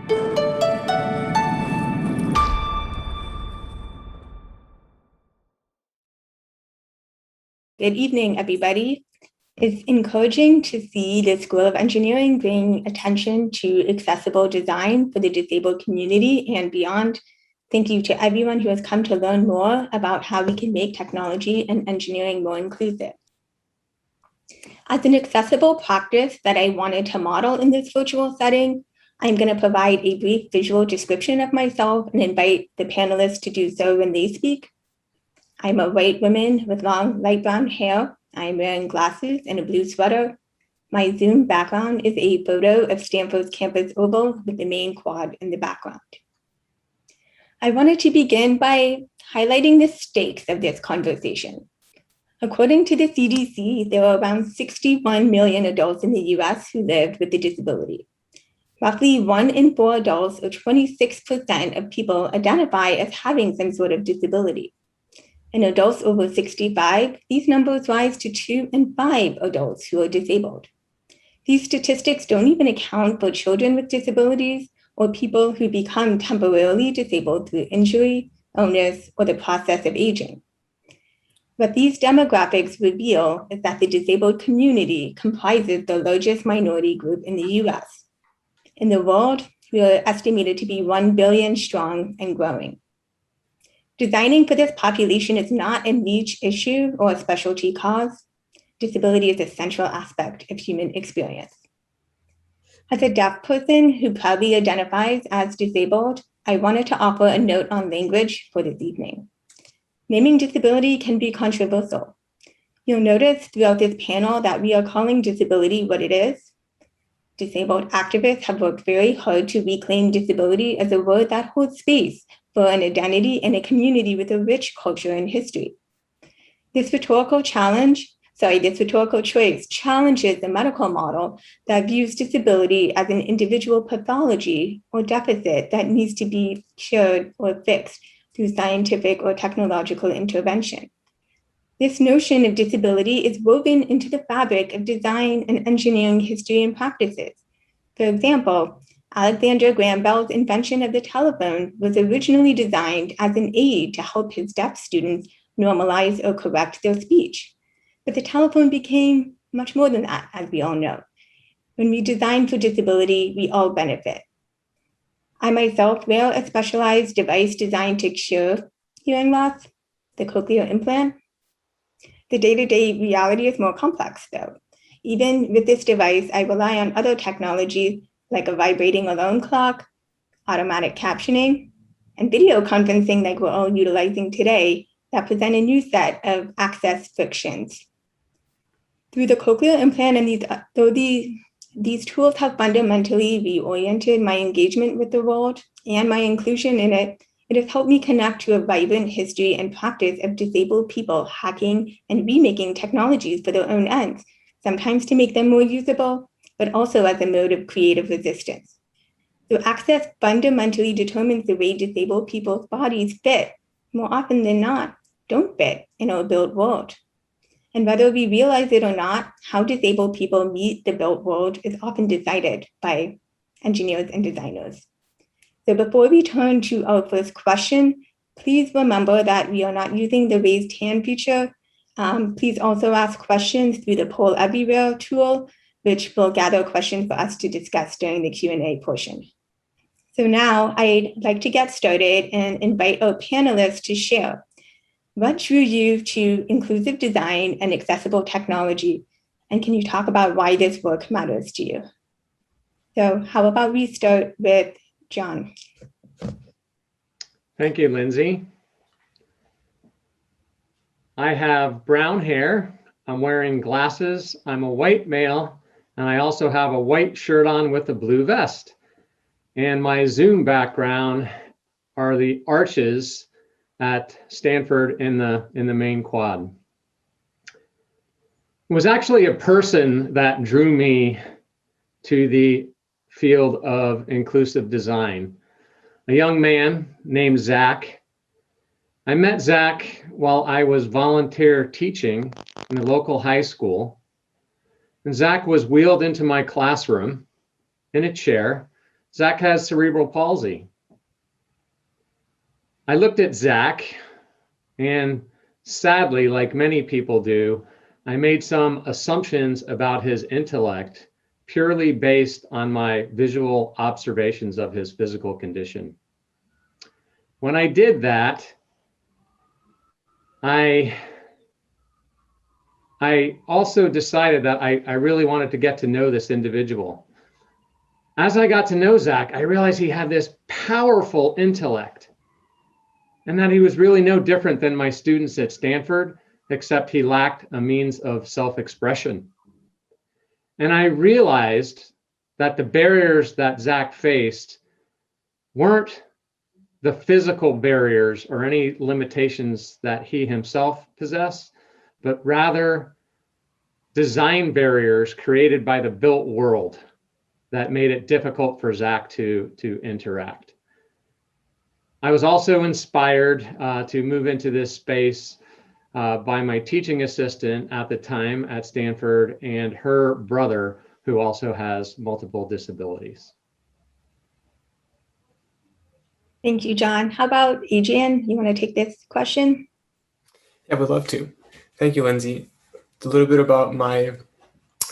Good evening, everybody. It's encouraging to see the School of Engineering bring attention to accessible design for the disabled community and beyond. Thank you to everyone who has come to learn more about how we can make technology and engineering more inclusive. As an accessible practice that I wanted to model in this virtual setting, I'm going to provide a brief visual description of myself and invite the panelists to do so when they speak. I'm a white woman with long light brown hair. I'm wearing glasses and a blue sweater. My Zoom background is a photo of Stanford's campus oval with the main quad in the background. I wanted to begin by highlighting the stakes of this conversation. According to the CDC, there are around 61 million adults in the US who live with a disability. Roughly 1 in 4 adults, or 26% of people, identify as having some sort of disability. In adults over 65, these numbers rise to 2 in 5 adults who are disabled. These statistics don't even account for children with disabilities or people who become temporarily disabled through injury, illness, or the process of aging. What these demographics reveal is that the disabled community comprises the largest minority group in the US. In the world, we are estimated to be 1 billion strong and growing. Designing for this population is not a niche issue or a specialty cause. Disability is a central aspect of human experience. As a deaf person who proudly identifies as disabled, I wanted to offer a note on language for this evening. Naming disability can be controversial. You'll notice throughout this panel that we are calling disability what it is. Disabled activists have worked very hard to reclaim disability as a word that holds space for an identity and a community with a rich culture and history. This rhetorical choice challenges the medical model that views disability as an individual pathology or deficit that needs to be cured or fixed through scientific or technological intervention. This notion of disability is woven into the fabric of design and engineering history and practices. For example, Alexander Graham Bell's invention of the telephone was originally designed as an aid to help his deaf students normalize or correct their speech. But the telephone became much more than that, as we all know. When we design for disability, we all benefit. I myself wear a specialized device designed to cure hearing loss, the cochlear implant. The day-to-day reality is more complex, though. Even with this device, I rely on other technologies like a vibrating alarm clock, automatic captioning, and video conferencing like we're all utilizing today that present a new set of access frictions. Through the cochlear implant and these tools have fundamentally reoriented my engagement with the world and my inclusion in it. It has helped me connect to a vibrant history and practice of disabled people hacking and remaking technologies for their own ends, sometimes to make them more usable, but also as a mode of creative resistance. So access fundamentally determines the way disabled people's bodies fit, more often than not, don't fit in our built world. And whether we realize it or not, how disabled people meet the built world is often decided by engineers and designers. So before we turn to our first question, please remember that we are not using the raised hand feature. Please also ask questions through the Poll Everywhere tool, which will gather questions for us to discuss during the Q&A portion. So now I'd like to get started and invite our panelists to share. What drew you to inclusive design and accessible technology? And can you talk about why this work matters to you? So how about we start with John? Thank you, Lindsay. I have brown hair. I'm wearing glasses. I'm a white male, and I also have a white shirt on with a blue vest. And my Zoom background are the arches at Stanford in the main quad. It was actually a person that drew me to the field of inclusive design. A young man named Zach. I met Zach while I was volunteer teaching in a local high school. And Zach was wheeled into my classroom in a chair Zach has cerebral palsy. I looked at Zach, and sadly, like many people do, I made some assumptions about his intellect purely based on my visual observations of his physical condition. When I did that, I also decided that I really wanted to get to know this individual. As I got to know Zach, I realized he had this powerful intellect and that he was really no different than my students at Stanford, except he lacked a means of self-expression. And I realized that the barriers that Zach faced weren't the physical barriers or any limitations that he himself possessed, but rather design barriers created by the built world that made it difficult for Zach to interact. I was also inspired to move into this space by my teaching assistant at the time at Stanford and her brother, who also has multiple disabilities. Thank you, John. How about Adrian? You want to take this question? I would love to. Thank you, Lindsay. A little bit about my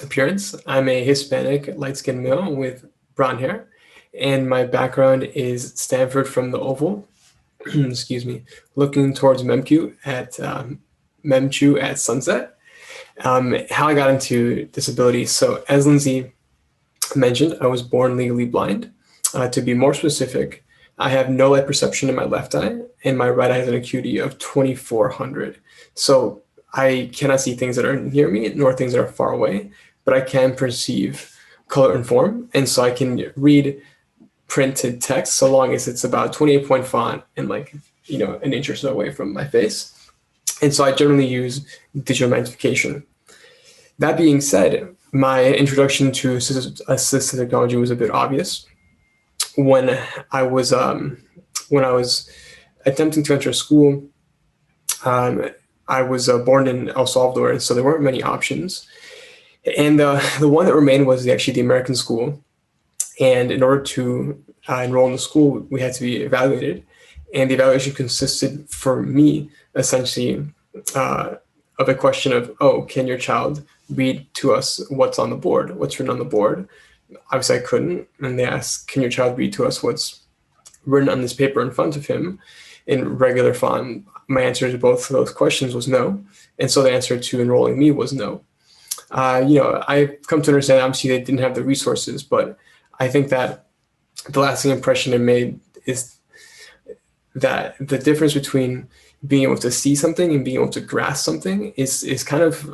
appearance. I'm a Hispanic, light-skinned male with brown hair, and my background is Stanford from the Oval, excuse me, looking towards Memchu at sunset. How I got into disability. So as Lindsay mentioned, I was born legally blind. To be more specific, I have no light perception in my left eye, and my right eye has an acuity of 2400. So I cannot see things that are near me, nor things that are far away, but I can perceive color and form. And so I can read printed text so long as it's about 28-point font and like, an inch or so away from my face. And so I generally use digital magnification. That being said, my introduction to assistive technology was a bit obvious. When I was attempting to enter school, I was born in El Salvador, and so there weren't many options. And the one that remained was actually the American school. And in order to enroll in the school, we had to be evaluated. And the evaluation consisted for me, essentially, of a question of, can your child read to us what's on the board, what's written on the board? Obviously, I couldn't. And they asked, can your child read to us what's written on this paper in front of him in regular font? My answer to both of those questions was no. And so the answer to enrolling me was no. I've come to understand, obviously, they didn't have the resources, but I think that the lasting impression it made is that the difference between being able to see something and being able to grasp something is kind of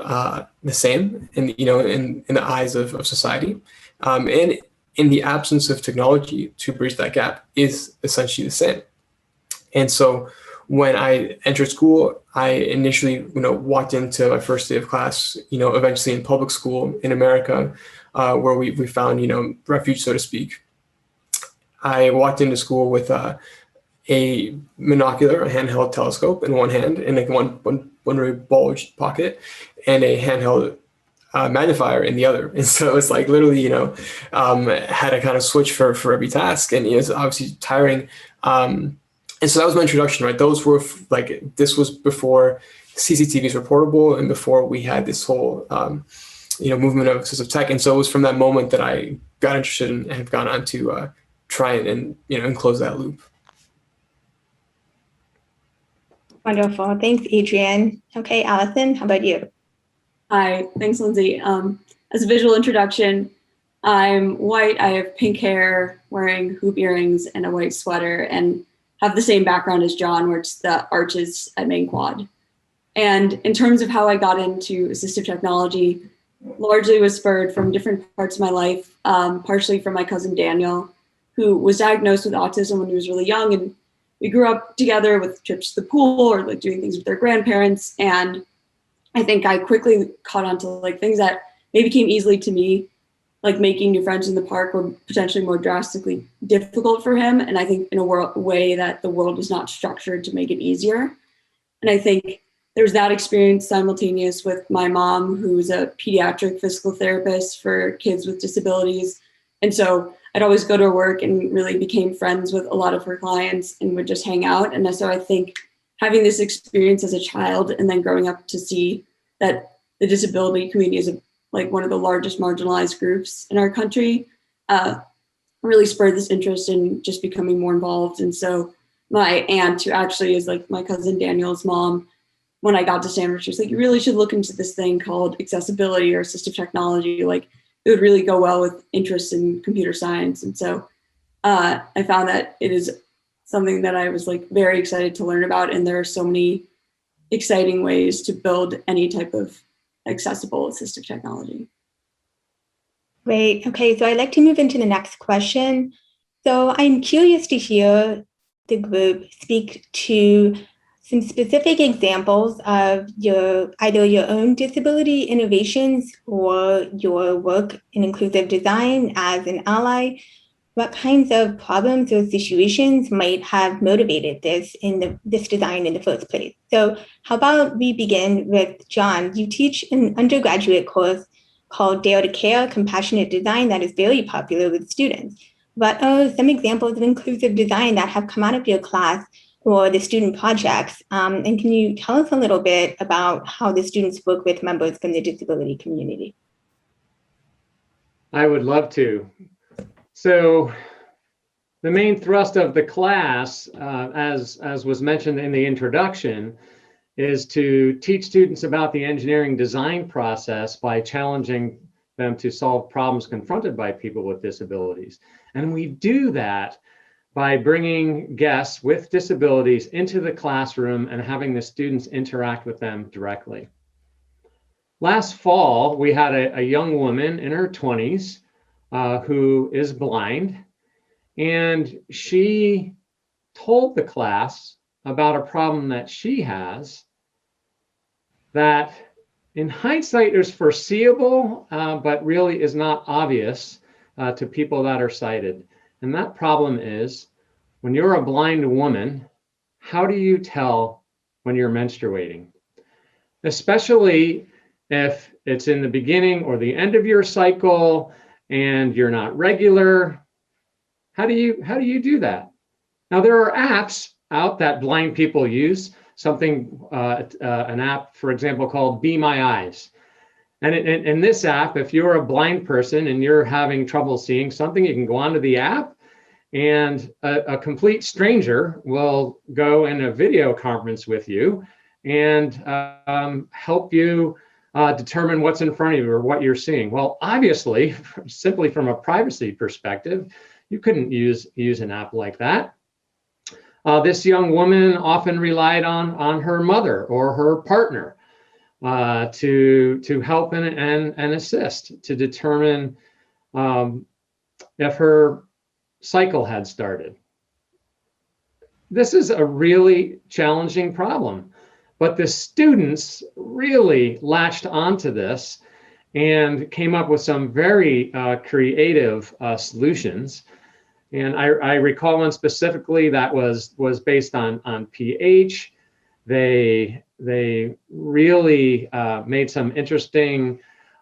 the same in the eyes of society. And in the absence of technology to bridge that gap is essentially the same. And so when I entered school, I initially, walked into my first day of class, eventually in public school in America, where we found, refuge, so to speak. I walked into school with a monocular, a handheld telescope in one hand, and like one very bulged pocket, and a handheld magnifier in the other. And so it was like literally, had to kind of switch for every task, and it was obviously tiring. And so that was my introduction, right? Those were this was before CCTVs were portable and before we had this whole, movement of assistive tech. And so it was from that moment that I got interested and have gone on to try and close that loop. Wonderful. Thanks, Adrian. Okay, Allison, how about you? Hi, thanks, Lindsay. As a visual introduction, I'm white. I have pink hair, wearing hoop earrings and a white sweater, and have the same background as John, where it's the arches at main quad. And in terms of how I got into assistive technology, largely was spurred from different parts of my life, partially from my cousin Daniel, who was diagnosed with autism when he was really young. And we grew up together with trips to the pool or like doing things with their grandparents. And I think I quickly caught on to like things that maybe came easily to me, like making new friends in the park were potentially more drastically difficult for him. And I think in a way that the world is not structured to make it easier. And I think there's that experience simultaneous with my mom, who's a pediatric physical therapist for kids with disabilities. And so I'd always go to her work and really became friends with a lot of her clients and would just hang out. And so I think having this experience as a child and then growing up to see that the disability community is like one of the largest marginalized groups in our country really spurred this interest in just becoming more involved. And so my aunt, who actually is like my cousin Daniel's mom, when I got to Stanford, she was like, you really should look into this thing called accessibility or assistive technology. Like, it would really go well with interest in computer science. And so I found that it is something that I was like very excited to learn about. And there are so many exciting ways to build any type of accessible assistive technology. Great. Okay, so I'd like to move into the next question. So I'm curious to hear the group speak to some specific examples of either your own disability innovations or your work in inclusive design as an ally. What kinds of problems or situations might have motivated this design in the first place? So how about we begin with John? You teach an undergraduate course called Dare to Care, Compassionate Design that is very popular with students. What are some examples of inclusive design that have come out of your class or the student projects? And can you tell us a little bit about how the students work with members from the disability community? I would love to. So the main thrust of the class, as was mentioned in the introduction, is to teach students about the engineering design process by challenging them to solve problems confronted by people with disabilities. And we do that by bringing guests with disabilities into the classroom and having the students interact with them directly. Last fall, we had a young woman in her 20s who is blind, and she told the class about a problem that she has that in hindsight is foreseeable, but really is not obvious to people that are sighted. And that problem is, when you're a blind woman, how do you tell when you're menstruating? Especially if it's in the beginning or the end of your cycle and you're not regular. How do you do that? Now, there are apps out that blind people use, an app, for example, called Be My Eyes. And in this app, if you're a blind person and you're having trouble seeing something, you can go onto the app and a complete stranger will go in a video conference with you and help you determine what's in front of you or what you're seeing. Well, obviously, simply from a privacy perspective, you couldn't use an app like that. This young woman often relied on her mother or her partner to help and assist to determine if her cycle had started. This is a really challenging problem, but the students really latched onto this and came up with some very creative solutions. And I recall one specifically that was based on pH. They really made some interesting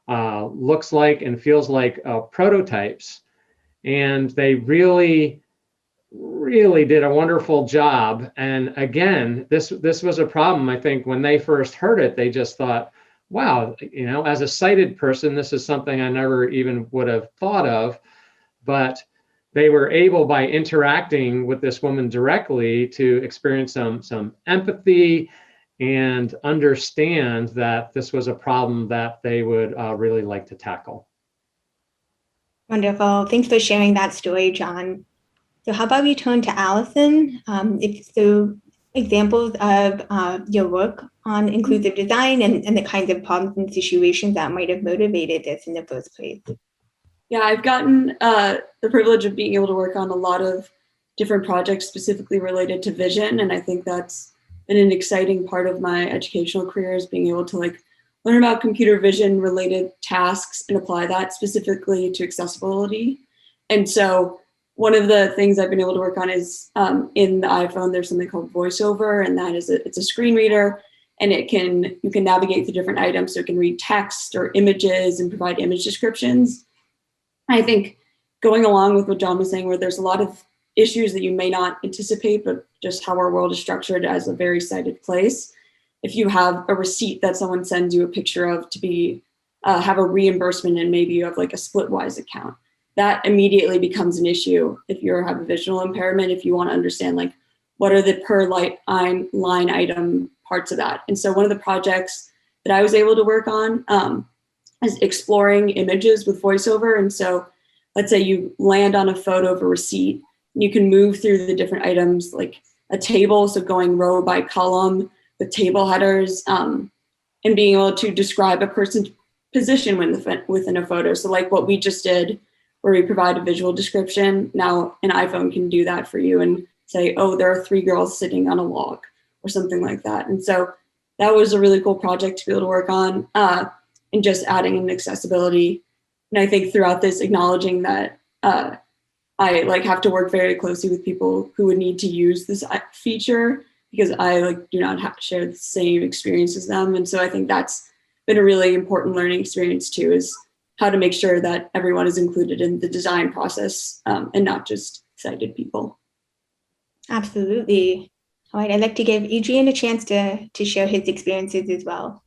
looks like and feels like prototypes. And they really did a wonderful job. And again, this was a problem. I think when they first heard it, they just thought, wow, as a sighted person, this is something I never even would have thought of. But they were able, by interacting with this woman directly, to experience some empathy and understand that this was a problem that they would really like to tackle. Wonderful. Thanks for sharing that story, John. So how about we turn to Allison? Examples of your work on inclusive design and the kinds of problems and situations that might have motivated this in the first place. Yeah, I've gotten the privilege of being able to work on a lot of different projects specifically related to vision. And I think that's been an exciting part of my educational career, is being able to learn about computer vision related tasks and apply that specifically to accessibility. And so one of the things I've been able to work on is in the iPhone, there's something called VoiceOver, and that is it's a screen reader, and you can navigate the different items. So it can read text or images and provide image descriptions. I think going along with what John was saying, where there's a lot of issues that you may not anticipate, but just how our world is structured as a very sighted place. If you have a receipt that someone sends you a picture of to be have a reimbursement, and maybe you have like a Splitwise account, that immediately becomes an issue if you have a visual impairment, if you want to understand like what are the per line item parts of that. And so one of the projects that I was able to work on is exploring images with voiceover. And so let's say you land on a photo of a receipt, and you can move through the different items like a table, so going row by column with table headers, and being able to describe a person's position within a photo. So like what we just did, where we provide a visual description, now an iPhone can do that for you and say, oh, there are 3 girls sitting on a log or something like that. And so that was a really cool project to be able to work on, and just adding in accessibility. And I think throughout this, acknowledging that I like have to work very closely with people who would need to use this feature, because I like do not share the same experience as them. And so I think that's been a really important learning experience too, is how to make sure that everyone is included in the design process, and not just sighted people. Absolutely. All right, I'd like to give Adrian a chance to share his experiences as well.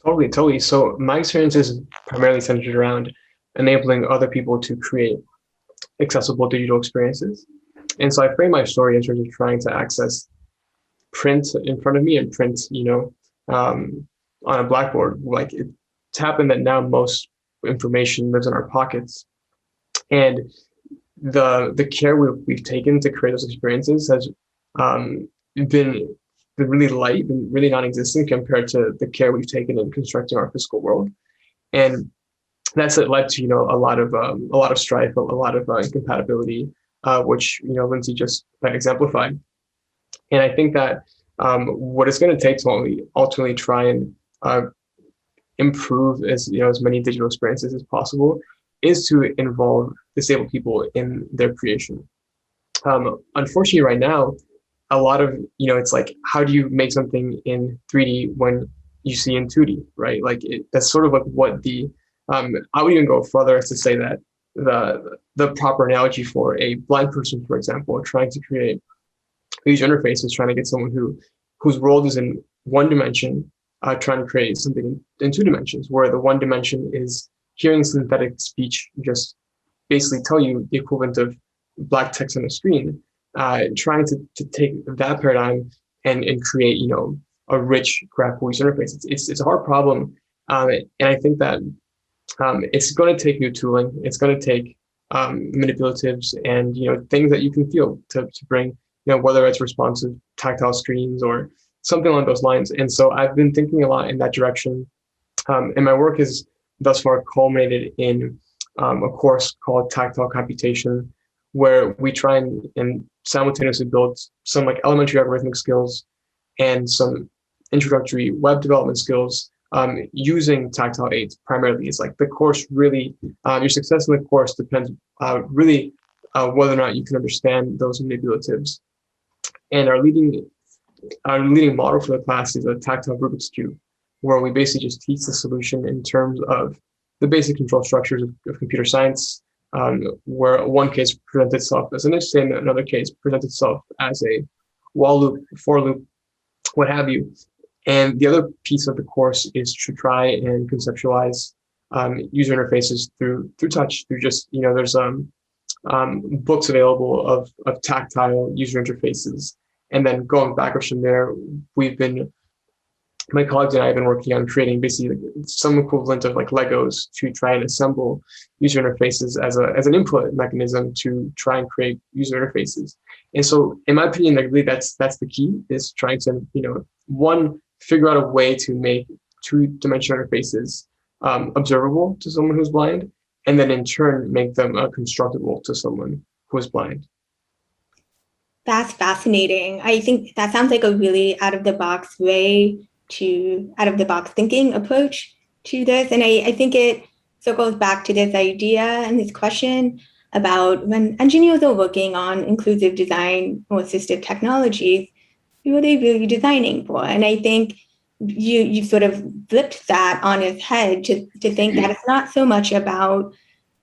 Totally. So my experience is primarily centered around enabling other people to create accessible digital experiences. And so I frame my story in terms of trying to access print in front of me and print, on a blackboard. Like it's happened that now most information lives in our pockets. And the care we've taken to create those experiences has been really light, been really non-existent compared to the care we've taken in constructing our physical world. And that's led to a lot of strife, a lot of incompatibility, which Lindsay just exemplified. And I think that what it's going to take to ultimately try and improve as many digital experiences as possible is to involve disabled people in their creation. Unfortunately, right now, a lot of it's like, how do you make something in 3D when you see in 2D, right? Like that's sort of like what the I would even go further as to say that the proper analogy for a blind person, for example, trying to create a user interface is trying to get someone whose world is in one dimension, trying to create something in 2 dimensions, where the one dimension is hearing synthetic speech just basically tell you the equivalent of black text on a screen, trying to take that paradigm and create a rich graphical user interface. It's a hard problem, and I think that it's going to take new tooling. It's going to take manipulatives and things that you can feel to bring whether it's responsive tactile screens or something along those lines. And so I've been thinking a lot in that direction, and my work is thus far culminated in a course called Tactile Computation, where we try and simultaneously build some like elementary algorithmic skills and some introductory web development skills using tactile aids primarily. It's like the course really, your success in the course depends really whether or not you can understand those manipulatives. And our leading model for the class is a tactile Rubik's Cube, where we basically just teach the solution in terms of the basic control structures of computer science, where one case presents itself as an if statement, another case presents itself as a while loop, for loop, what have you. And the other piece of the course is to try and conceptualize user interfaces through touch, through just, there's books available of tactile user interfaces. And then going backwards from there, my colleagues and I have been working on creating basically some equivalent of like Legos to try and assemble user interfaces as an input mechanism to try and create user interfaces. And so in my opinion, like really that's the key, is trying to, one, figure out a way to make 2-dimensional interfaces observable to someone who's blind, and then in turn make them constructible to someone who is blind. That's fascinating. I think that sounds like a really out of the box thinking approach to this. And I think it circles back to this idea and this question about when engineers are working on inclusive design or assistive technologies, who are they really designing for? And I think you sort of flipped that on its head to think that it's not so much about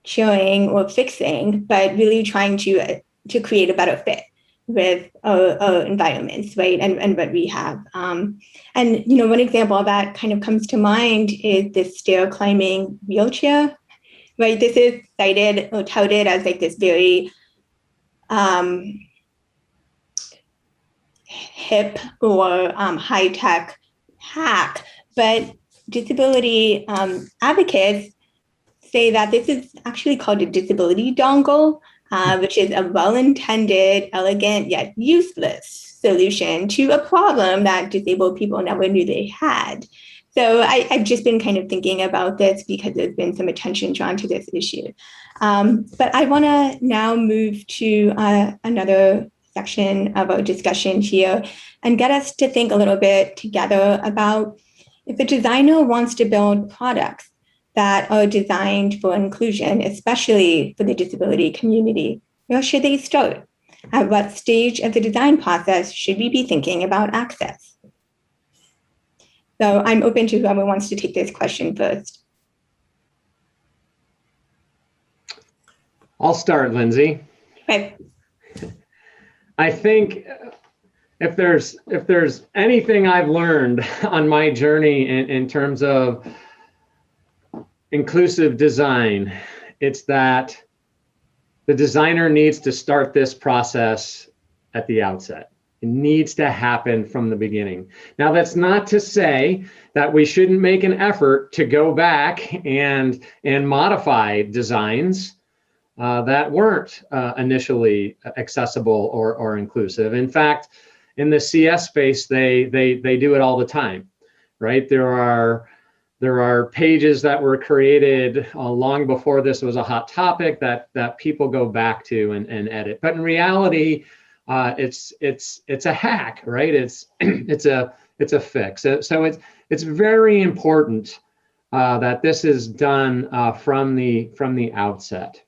showing or fixing, but really trying to create a better fit with our environments, right? And what we have. And, one example of that kind of comes to mind is this stair climbing wheelchair, right? This is cited or touted as like this very hip or high-tech hack, but disability advocates say that this is actually called a disability dongle, which is a well-intended, elegant, yet useless solution to a problem that disabled people never knew they had. So I've just been kind of thinking about this because there's been some attention drawn to this issue. But I want to now move to another section of our discussion here and get us to think a little bit together about if a designer wants to build products that are designed for inclusion, especially for the disability community, where should they start? At what stage of the design process should we be thinking about access? So I'm open to whoever wants to take this question first. I'll start, Lindsay. Okay. I think if there's anything I've learned on my journey in terms of inclusive design, it's that the designer needs to start this process at the outset. It needs to happen from the beginning. Now, that's not to say that we shouldn't make an effort to go back and modify designs that weren't initially accessible or inclusive. In fact, in the CS space, they do it all the time, right? There are pages that were created long before this was a hot topic that people go back to and edit. But in reality, it's a hack, right? It's a fix. So it's very important that this is done from the outset.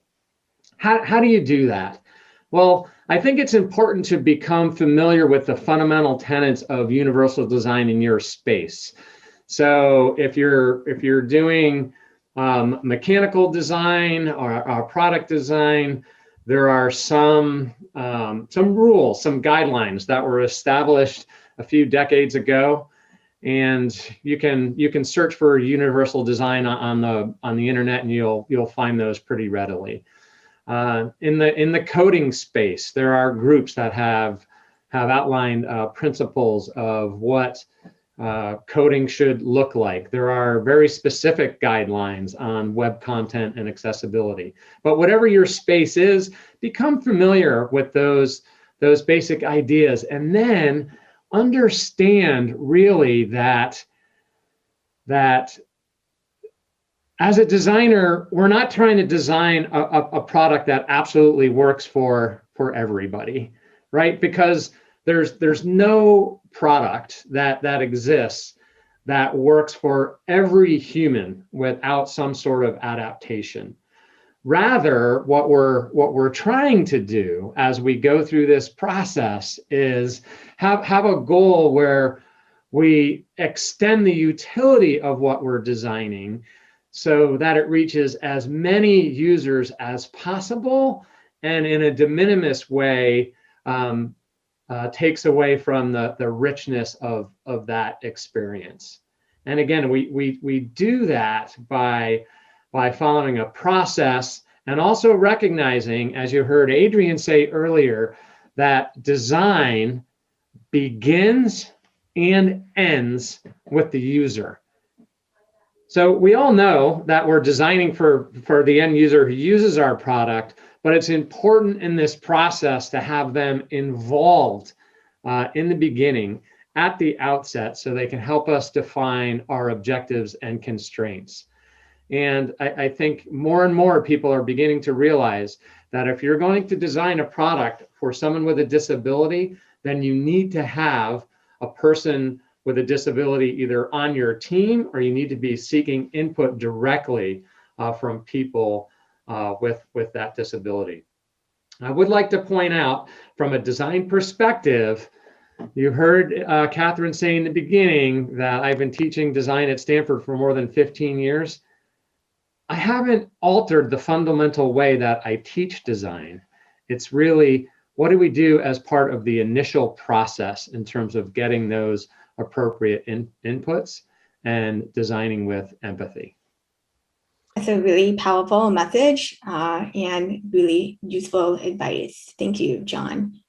How do you do that? Well, I think it's important to become familiar with the fundamental tenets of universal design in your space. So if you're doing mechanical design or product design, there are some rules, some guidelines that were established a few decades ago, and you can search for universal design on the internet, and you'll find those pretty readily. In the coding space, there are groups that have outlined principles of what coding should look like. There are very specific guidelines on web content and accessibility. But whatever your space is, become familiar with those basic ideas, and then understand really that as a designer, we're not trying to design a product that absolutely works for everybody, right? Because there's no product that exists that works for every human without some sort of adaptation. Rather, what we're trying to do as we go through this process is have a goal where we extend the utility of what we're designing so that it reaches as many users as possible, and in a de minimis way takes away from the richness of that experience. And again, we do that by following a process, and also recognizing, as you heard Adrian say earlier, that design begins and ends with the user. So we all know that we're designing for the end user who uses our product, but it's important in this process to have them involved in the beginning, at the outset, so they can help us define our objectives and constraints. And I think more and more people are beginning to realize that if you're going to design a product for someone with a disability, then you need to have a person with a disability either on your team, or you need to be seeking input directly from people with that disability. I would like to point out, from a design perspective, you heard Catherine say in the beginning that I've been teaching design at Stanford for more than 15 years. I haven't altered the fundamental way that I teach design. It's really, what do we do as part of the initial process in terms of getting those appropriate inputs and designing with empathy? That's a really powerful message and really useful advice. Thank you, John.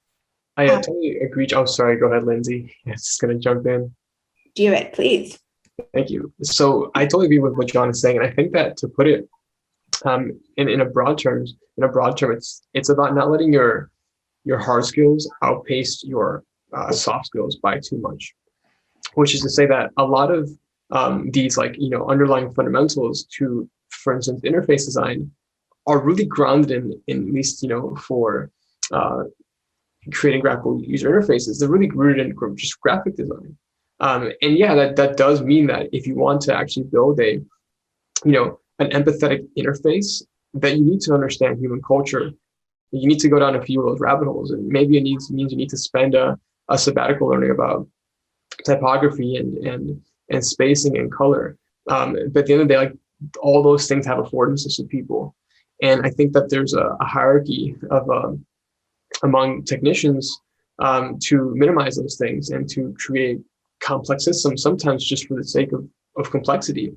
I totally agree. Oh, sorry. Go ahead, Lindsay. I was just going to jump in. Do it, please. Thank you. So I totally agree with what John is saying, and I think that to put it in a broad term, it's about not letting your hard skills outpace your soft skills by too much. Which is to say that a lot of these underlying fundamentals to, for instance, interface design are really grounded in at least for creating graphical user interfaces. They're really rooted in just graphic design. And yeah, that does mean that if you want to actually build an empathetic interface, that you need to understand human culture. You need to go down a few of those rabbit holes, and maybe it means you need to spend a sabbatical learning about typography and spacing and color. But at the end of the day, all those things have affordances to people. And I think that there's a hierarchy of among technicians to minimize those things and to create complex systems, sometimes just for the sake of complexity.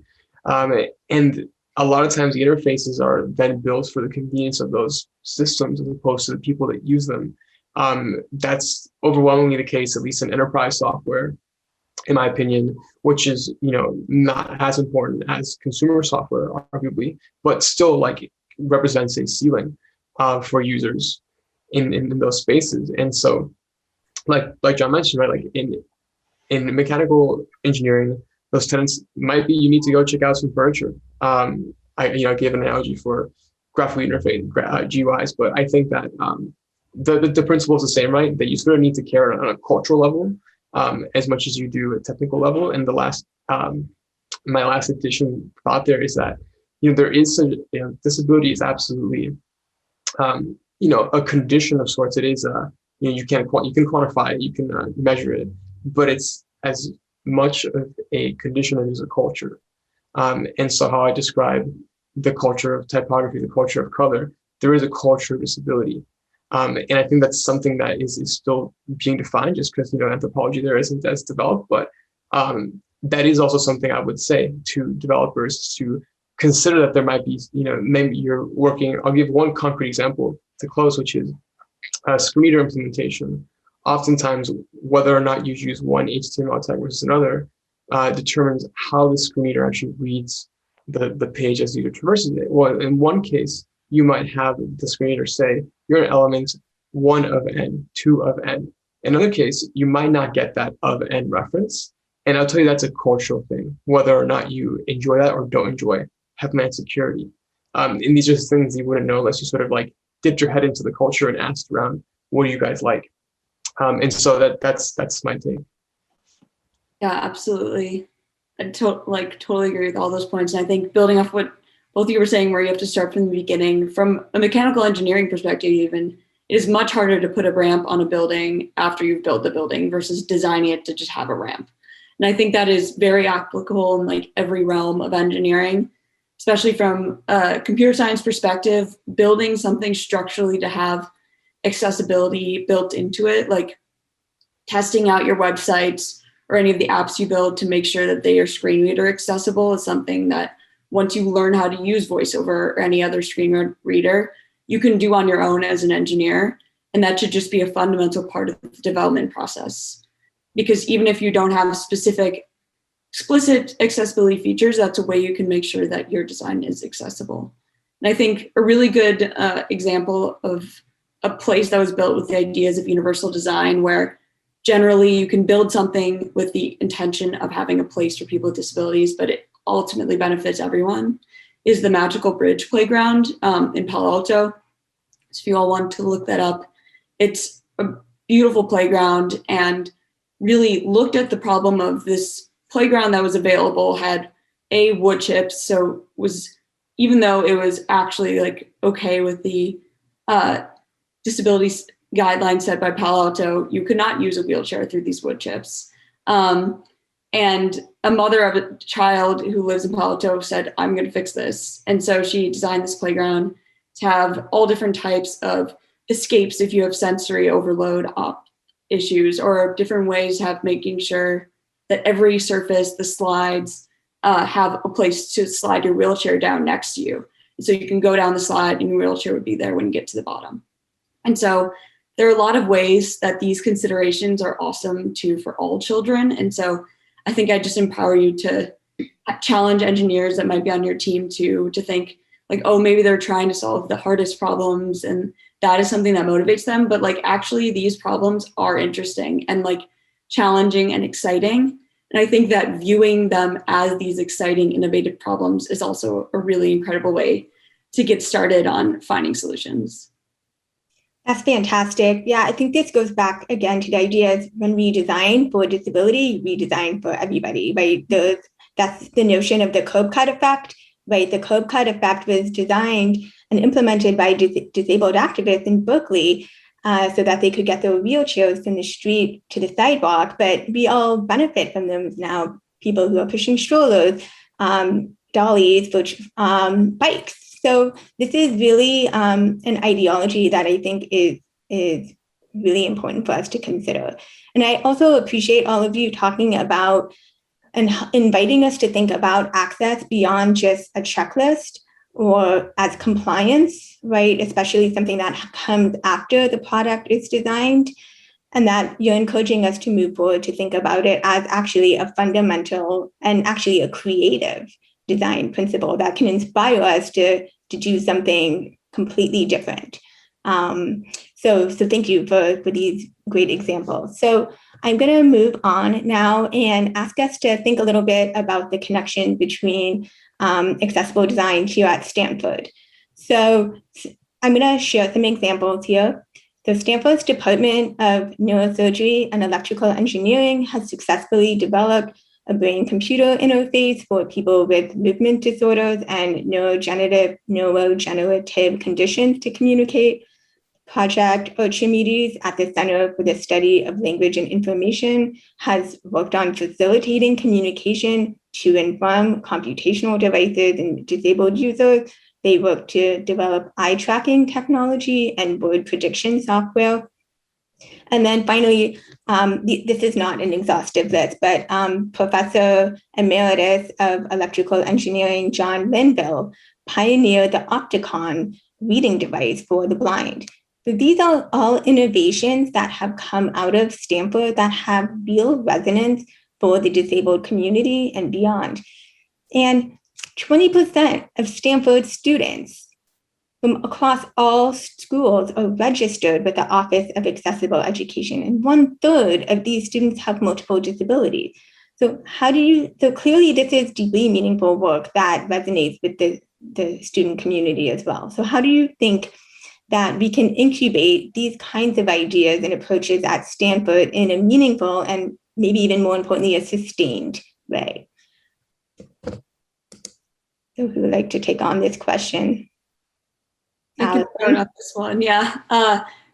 And a lot of times the interfaces are then built for the convenience of those systems as opposed to the people that use them. That's overwhelmingly the case, at least in enterprise software, in my opinion, which is not as important as consumer software, arguably, but still represents a ceiling for users in those spaces. And so, like John mentioned, right, in mechanical engineering, those tenants might be you need to go check out some furniture. I gave an analogy for graphical interface GUIs, but I think that the principle is the same, right? That you sort of need to care on a cultural level as much as you do at technical level. And my last addition thought there is that there is disability is absolutely a condition of sorts. It is you can quantify it, you can measure it, but it's as much of a condition as a culture. And so how I describe the culture of typography, the culture of color, there is a culture of disability. And I think that's something that is still being defined just because, anthropology there isn't as developed, but that is also something I would say to developers to consider that there might be, maybe you're working, I'll give one concrete example to close, which is screen reader implementation. Oftentimes, whether or not you use one HTML tag versus another determines how the screen reader actually reads the page as the user traverses it. Well, in one case, you might have the screen reader say, you're an element 1 of n, 2 of n. In another case, you might not get that of n reference. And I'll tell you that's a cultural thing, whether or not you enjoy that or don't enjoy Homeland Security. And these are things you wouldn't know unless you sort of dipped your head into the culture and asked around, what do you guys like? And so that's my take. Yeah, absolutely. I totally agree with all those points. And I think building off what both of you were saying, where you have to start from the beginning, from a mechanical engineering perspective, even, it is much harder to put a ramp on a building after you've built the building versus designing it to just have a ramp. And I think that is very applicable in every realm of engineering, especially from a computer science perspective. Building something structurally to have accessibility built into it, like testing out your websites or any of the apps you build to make sure that they are screen reader accessible, is something that once you learn how to use VoiceOver or any other screen reader, you can do on your own as an engineer. And that should just be a fundamental part of the development process. Because even if you don't have specific explicit accessibility features, that's a way you can make sure that your design is accessible. And I think a really good example of a place that was built with the ideas of universal design, where generally you can build something with the intention of having a place for people with disabilities, but it ultimately benefits everyone, is the Magical Bridge Playground in Palo Alto. So if you all want to look that up, it's a beautiful playground, and really looked at the problem of this playground that was available had wood chips. So was, even though it was actually okay with the disabilities guidelines set by Palo Alto, you could not use a wheelchair through these wood chips. And a mother of a child who lives in Palo Alto said, I'm going to fix this. And so she designed this playground to have all different types of escapes if you have sensory overload issues, or different ways to have making sure that every surface, the slides, have a place to slide your wheelchair down next to you. So you can go down the slide and your wheelchair would be there when you get to the bottom. And so there are a lot of ways that these considerations are awesome too for all children. And so I think I just empower you to challenge engineers that might be on your team to think like, oh, maybe they're trying to solve the hardest problems and that is something that motivates them. But like, actually these problems are interesting and like challenging and exciting. And I think that viewing them as these exciting, innovative problems is also a really incredible way to get started on finding solutions. That's fantastic. Yeah, I think this goes back again to the idea when we design for disability, we design for everybody, right? That's the notion of the curb cut effect, right? The curb cut effect was designed and implemented by disabled activists in Berkeley so that they could get their wheelchairs from the street to the sidewalk. But we all benefit from them now, people who are pushing strollers, dollies, bikes. So this is really an ideology that I think is really important for us to consider. And I also appreciate all of you talking about and inviting us to think about access beyond just a checklist or as compliance, right? Especially something that comes after the product is designed, and that you're encouraging us to move forward to think about it as actually a fundamental and actually a creative design principle that can inspire us to do something completely different. So thank you for these great examples. So I'm going to move on now and ask us to think a little bit about the connection between accessible design here at Stanford. So I'm going to share some examples here. So Stanford's Department of Neurosurgery and Electrical Engineering has successfully developed a brain-computer interface for people with movement disorders and neurodegenerative conditions to communicate. Project Archimedes at the Center for the Study of Language and Information has worked on facilitating communication to and from computational devices and disabled users. They work to develop eye tracking technology and word prediction software. And then finally, this is not an exhaustive list, but Professor Emeritus of Electrical Engineering, John Moalli, pioneered the Opticon reading device for the blind. So these are all innovations that have come out of Stanford that have real resonance for the disabled community and beyond. And 20% of Stanford students from across all schools are registered with the Office of Accessible Education, and 1/3 of these students have multiple disabilities. So clearly this is deeply meaningful work that resonates with the student community as well. So how do you think that we can incubate these kinds of ideas and approaches at Stanford in a meaningful and maybe even more importantly, a sustained way? So who would like to take on this question? I can start off this one, yeah.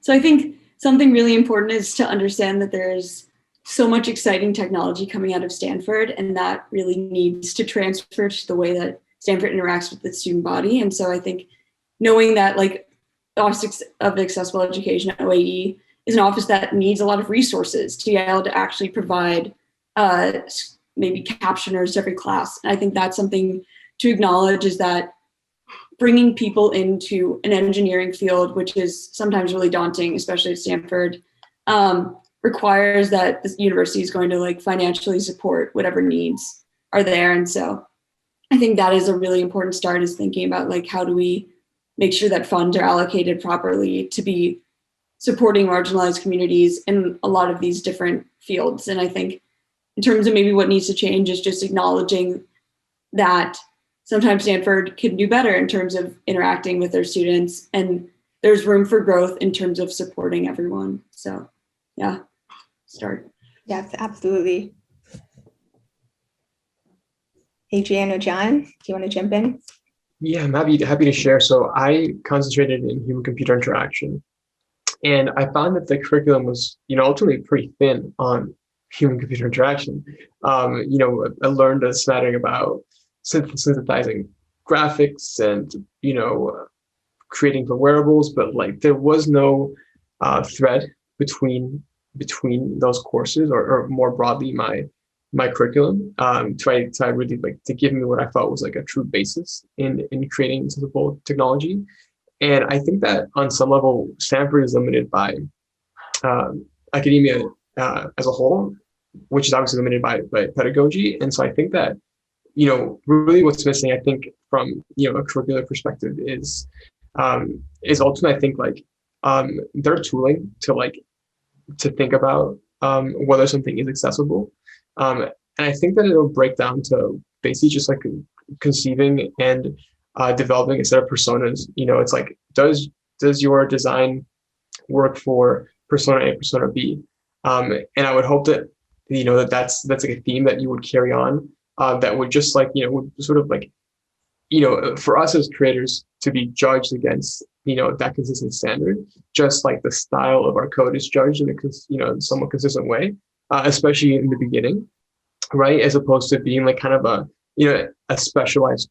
So I think something really important is to understand that there's so much exciting technology coming out of Stanford, and that really needs to transfer to the way that Stanford interacts with the student body. And so I think knowing that like the Office of Accessible Education at OAE is an office that needs a lot of resources to be able to actually provide maybe captioners to every class. And I think that's something to acknowledge, is that bringing people into an engineering field, which is sometimes really daunting, especially at Stanford, requires that the university is going to like financially support whatever needs are there. And so I think that is a really important start, is thinking about like, how do we make sure that funds are allocated properly to be supporting marginalized communities in a lot of these different fields. And I think in terms of maybe what needs to change is just acknowledging that sometimes Stanford can do better in terms of interacting with their students, and there's room for growth in terms of supporting everyone. So yeah, start. Yes, absolutely. Adrian or John, do you want to jump in? Yeah, I'm happy to share. So I concentrated in human-computer interaction, and I found that the curriculum was, ultimately pretty thin on human-computer interaction. I learned a smattering about synthesizing graphics and, creating for wearables, but like there was no thread between those courses or more broadly my curriculum to really like to give me what I felt was like a true basis in creating accessible technology. And I think that on some level, Stanford is limited by academia as a whole, which is obviously limited by pedagogy. And so I think that, really what's missing, I think, from, a curricular perspective is ultimately, I think, like, their tooling to think about whether something is accessible. And I think that it'll break down to basically just like conceiving and developing a set of personas. It's like, does your design work for persona A, persona B? And I would hope that, that's like a theme that you would carry on, that would just like, would sort of like, for us as creators to be judged against, that consistent standard, just like the style of our code is judged in a, somewhat consistent way, especially in the beginning, right? As opposed to being like kind of a specialized,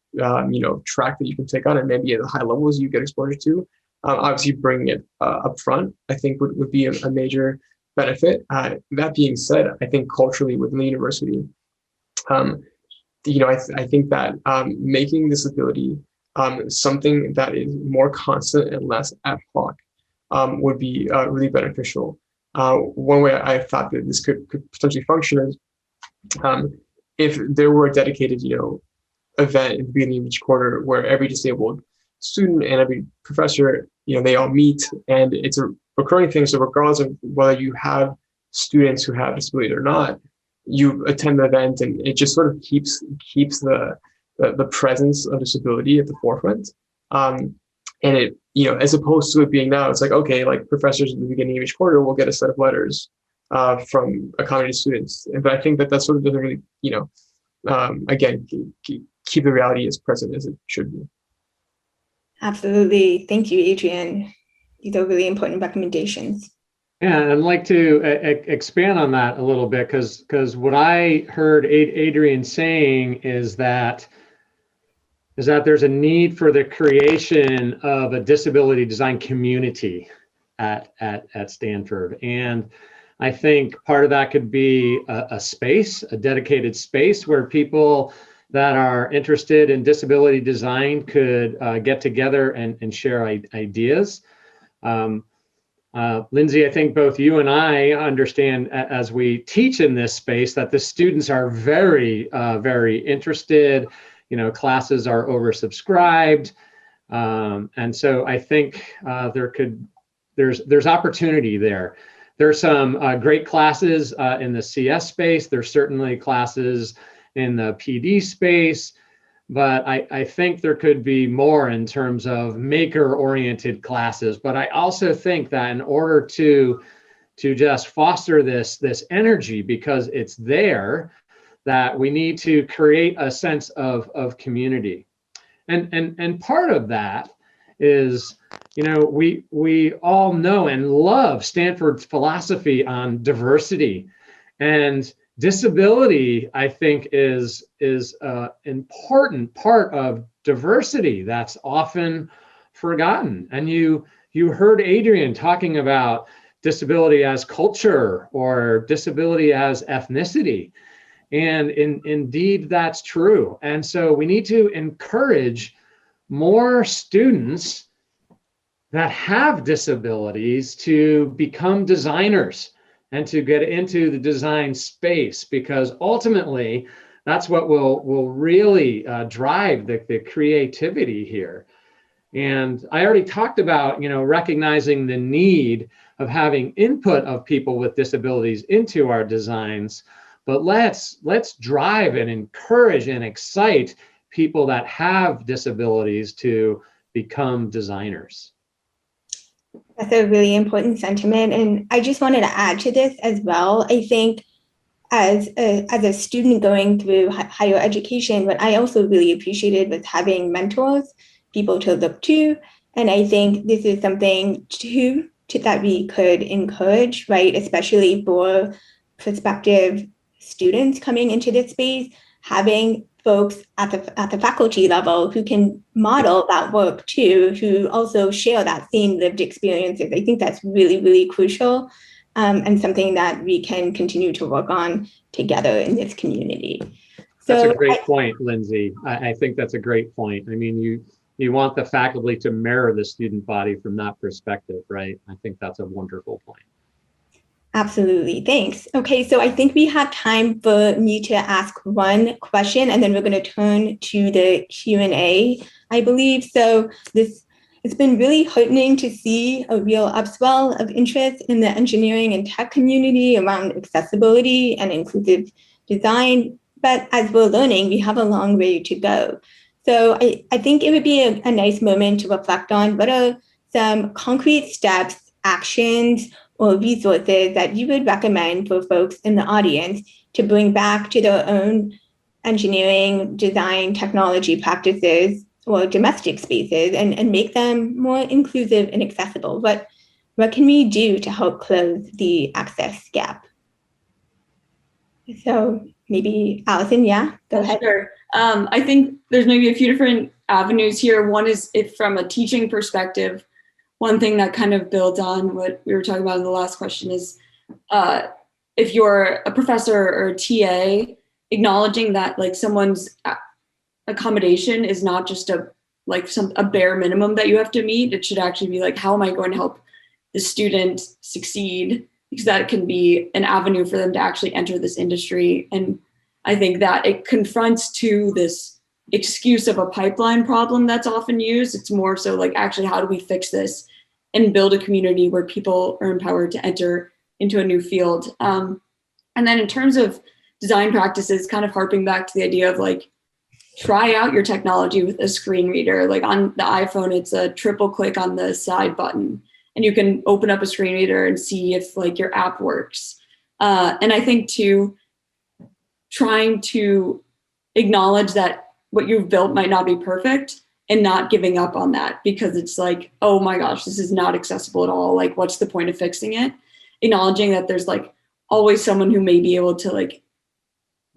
track that you can take on, and maybe at the high levels you get exposure to. Obviously, bringing it up front, I think would be a major benefit. That being said, I think culturally within the university, I think that making disability something that is more constant and less ad hoc would be really beneficial. One way I thought that this could potentially function is if there were a dedicated, event at the beginning of each quarter where every disabled student and every professor, they all meet, and it's a recurring thing. So regardless of whether you have students who have disability or not, you attend the event, and it just sort of keeps the presence of disability at the forefront. And it, as opposed to it being now, it's like, okay, like professors at the beginning of each quarter will get a set of letters from accommodated students. But I think that sort of doesn't really, again, keep the reality as present as it should be. Absolutely. Thank you, Adrian. These are really important recommendations. Yeah, and I'd like to expand on that a little bit, because what I heard Adrian saying is that there's a need for the creation of a disability design community at Stanford. And I think part of that could be a space, a dedicated space where people that are interested in disability design could get together and share ideas. Lindsay, I think both you and I understand as we teach in this space that the students are very, very interested. Classes are oversubscribed. And so I think there's opportunity there. There's some great classes in the CS space. There's certainly classes in the PD space. But I think there could be more in terms of maker-oriented classes. But I also think that in order to just foster this energy, because it's there, that we need to create a sense of community. And part of that is, we all know and love Stanford's philosophy on diversity. And disability, I think, is an important part of diversity that's often forgotten. And you heard Adrian talking about disability as culture or disability as ethnicity. And indeed, that's true. And so we need to encourage more students that have disabilities to become designers and to get into the design space, because ultimately that's what will really drive the creativity here. And I already talked about, recognizing the need of having input of people with disabilities into our designs, but let's drive and encourage and excite people that have disabilities to become designers. That's a really important sentiment. And I just wanted to add to this as well. I think as a student going through higher education, what I also really appreciated was having mentors, people to look to. And I think this is something that we could encourage, right? Especially for prospective students coming into this space, having folks at the faculty level who can model that work too, who also share that same lived experiences. I think that's really, really crucial, and something that we can continue to work on together in this community. That's a great point, Lindsay. I think that's a great point. I mean, you want the faculty to mirror the student body from that perspective, right? I think that's a wonderful point. Absolutely, thanks. Okay, so I think we have time for me to ask one question, and then we're going to turn to the Q&A, I believe. So it's been really heartening to see a real upswell of interest in the engineering and tech community around accessibility and inclusive design. But as we're learning, we have a long way to go. So I think it would be a nice moment to reflect on what are some concrete steps, actions, or resources that you would recommend for folks in the audience to bring back to their own engineering, design, technology practices or domestic spaces and make them more inclusive and accessible? What can we do to help close the access gap? So maybe Allison, go ahead. Sure. I think there's maybe a few different avenues here. One is if from a teaching perspective, one thing that kind of builds on what we were talking about in the last question is if you're a professor or a TA, acknowledging that like someone's accommodation is not just a bare minimum that you have to meet. It should actually be like, how am I going to help the student succeed? Because that can be an avenue for them to actually enter this industry. And I think that it confronts to this excuse of a pipeline problem that's often used. It's more so like, actually, how do we fix this and build a community where people are empowered to enter into a new field? And then in terms of design practices, kind of harping back to the idea of like, try out your technology with a screen reader. Like on the iPhone, it's a triple click on the side button, and you can open up a screen reader and see if like your app works. And I think too, trying to acknowledge that what you've built might not be perfect and not giving up on that because it's like, oh my gosh, this is not accessible at all. Like, what's the point of fixing it? Acknowledging that there's like always someone who may be able to like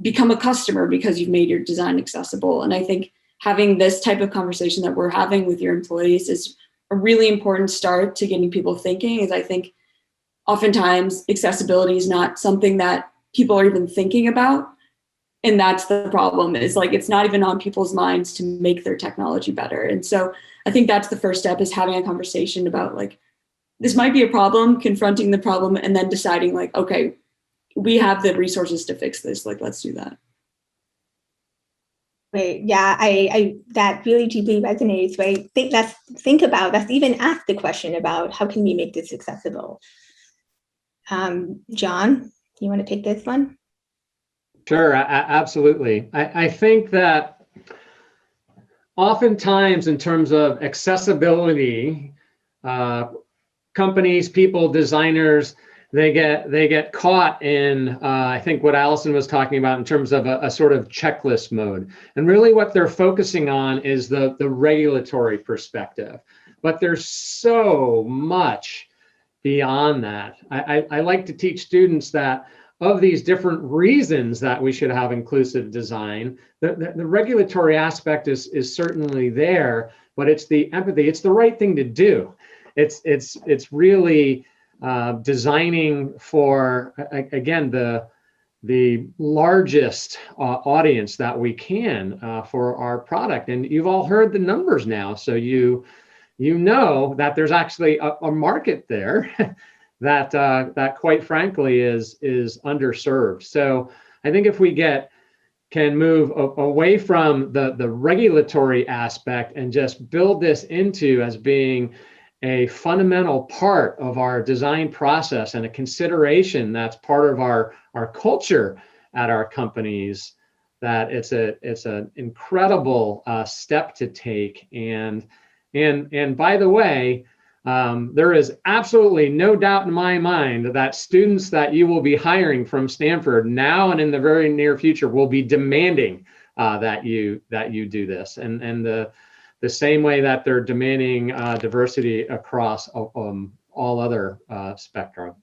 become a customer because you've made your design accessible. And I think having this type of conversation that we're having with your employees is a really important start to getting people thinking. Is I think oftentimes accessibility is not something that people are even thinking about. And that's the problem, is like, it's not even on people's minds to make their technology better. And so I think that's the first step, is having a conversation about like, this might be a problem, confronting the problem, and then deciding like, okay, we have the resources to fix this. Like, let's do that. Right. Yeah, I that really deeply resonates. Right. Think about, let's even ask the question about how can we make this accessible? John, you want to take this one? Sure, absolutely. I think that oftentimes in terms of accessibility, companies, people, designers, they get caught in, I think what Allison was talking about in terms of a sort of checklist mode. And really what they're focusing on is the regulatory perspective. But there's so much beyond that. I like to teach students that of these different reasons that we should have inclusive design, the regulatory aspect is certainly there, but it's the empathy, it's the right thing to do. It's really designing for, again, the largest audience that we can for our product. And you've all heard the numbers now, so you know that there's actually a market there that quite frankly is underserved. So I think if we can move away from the regulatory aspect and just build this into as being a fundamental part of our design process and a consideration that's part of our culture at our companies, that it's an incredible step to take. And by the way, there is absolutely no doubt in my mind that students that you will be hiring from Stanford now and in the very near future will be demanding that you do this, and the same way that they're demanding diversity across all other spectrum.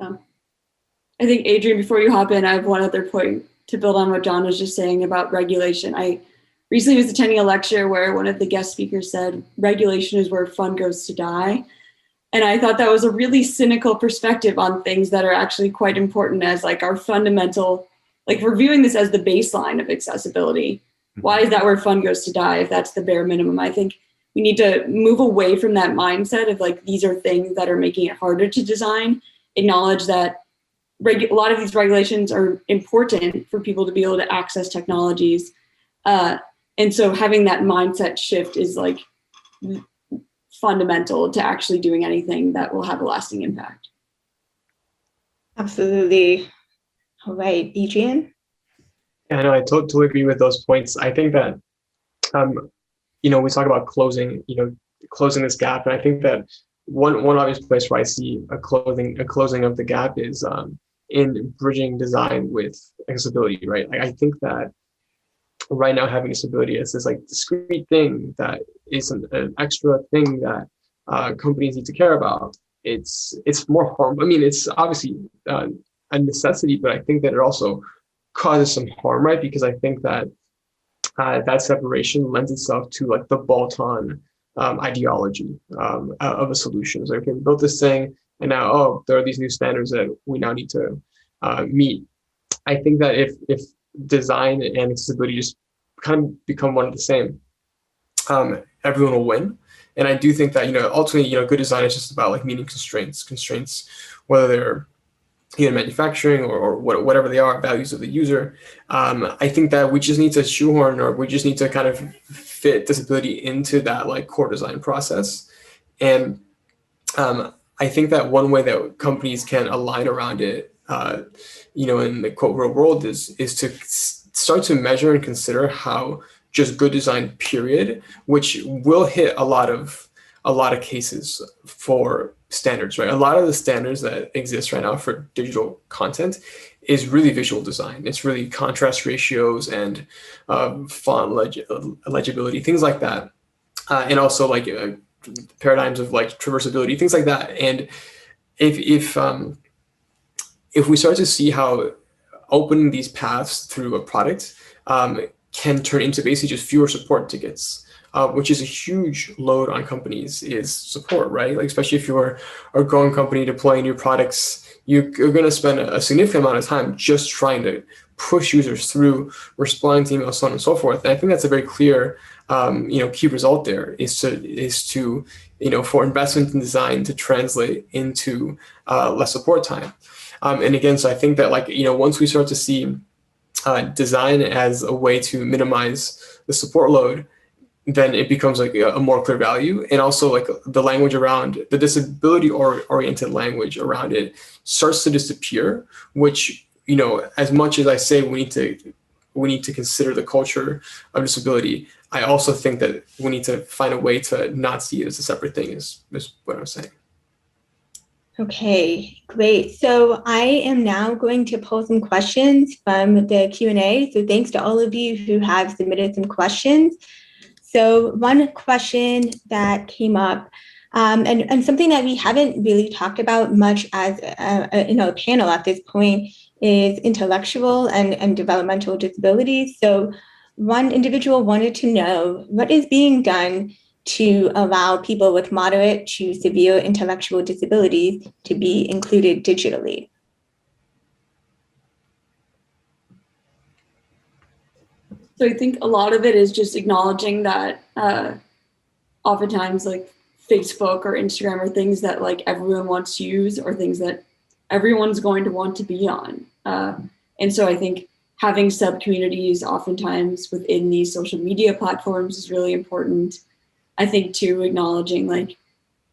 I I think, Adrian, before you hop in, I have one other point to build on what John was just saying about regulation. I recently was attending a lecture where one of the guest speakers said, regulation is where fun goes to die. And I thought that was a really cynical perspective on things that are actually quite important as like our fundamental, like we're viewing this as the baseline of accessibility. Why is that where fun goes to die if that's the bare minimum? I think we need to move away from that mindset of like, these are things that are making it harder to design, acknowledge that a lot of these regulations are important for people to be able to access technologies. And so having that mindset shift is like fundamental to actually doing anything that will have a lasting impact. Absolutely. All right, Adrian? Yeah, no, I totally agree with those points. I think that, we talk about closing this gap. And I think that one obvious place where I see a closing of the gap is in bridging design with accessibility, right? Like, I think that right now having disability is this like discrete thing that is an extra thing that companies need to care about. It's more harm. I mean, it's obviously a necessity, but I think that it also causes some harm, right? Because I think that that separation lends itself to like the bolt-on ideology of a solution. So, okay, we built this thing, and now, there are these new standards that we now need to meet. I think that if design and accessibility just kind of become one and the same, everyone will win. And I do think that, ultimately, good design is just about like meeting constraints, whether they're manufacturing or whatever they are, values of the user. I think that we just need to shoehorn, or we just need to kind of fit disability into that like core design process. And I think that one way that companies can align around it, in the quote real world is to start to measure and consider how just good design period, which will hit a lot of cases for standards, right? A lot of the standards that exist right now for digital content is really visual design. It's really contrast ratios and font legibility, things like that. And also like paradigms of like traversability, things like that. And if we start to see how opening these paths through a product can turn into basically just fewer support tickets, which is a huge load on companies, is support, right? Like, especially if you're a growing company deploying new products, you're going to spend a significant amount of time just trying to push users through, responding to emails, so on and so forth. And I think that's a very clear, key result there is to for investment in design to translate into less support time. And again, so I think that once we start to see design as a way to minimize the support load, then it becomes like a more clear value. And also like the language around the disability oriented language around it starts to disappear, which, as much as I say we need to consider the culture of disability, I also think that we need to find a way to not see it as a separate thing, is what I'm saying. Okay, great. So I am now going to pull some questions from the Q&A. So thanks to all of you who have submitted some questions. So one question that came up, and something that we haven't really talked about much as in our panel at this point, is intellectual and developmental disabilities. So one individual wanted to know what is being done to allow people with moderate to severe intellectual disabilities to be included digitally. So I think a lot of it is just acknowledging that oftentimes like Facebook or Instagram are things that like everyone wants to use, or things that everyone's going to want to be on. And so I think having sub-communities oftentimes within these social media platforms is really important. I think too, acknowledging like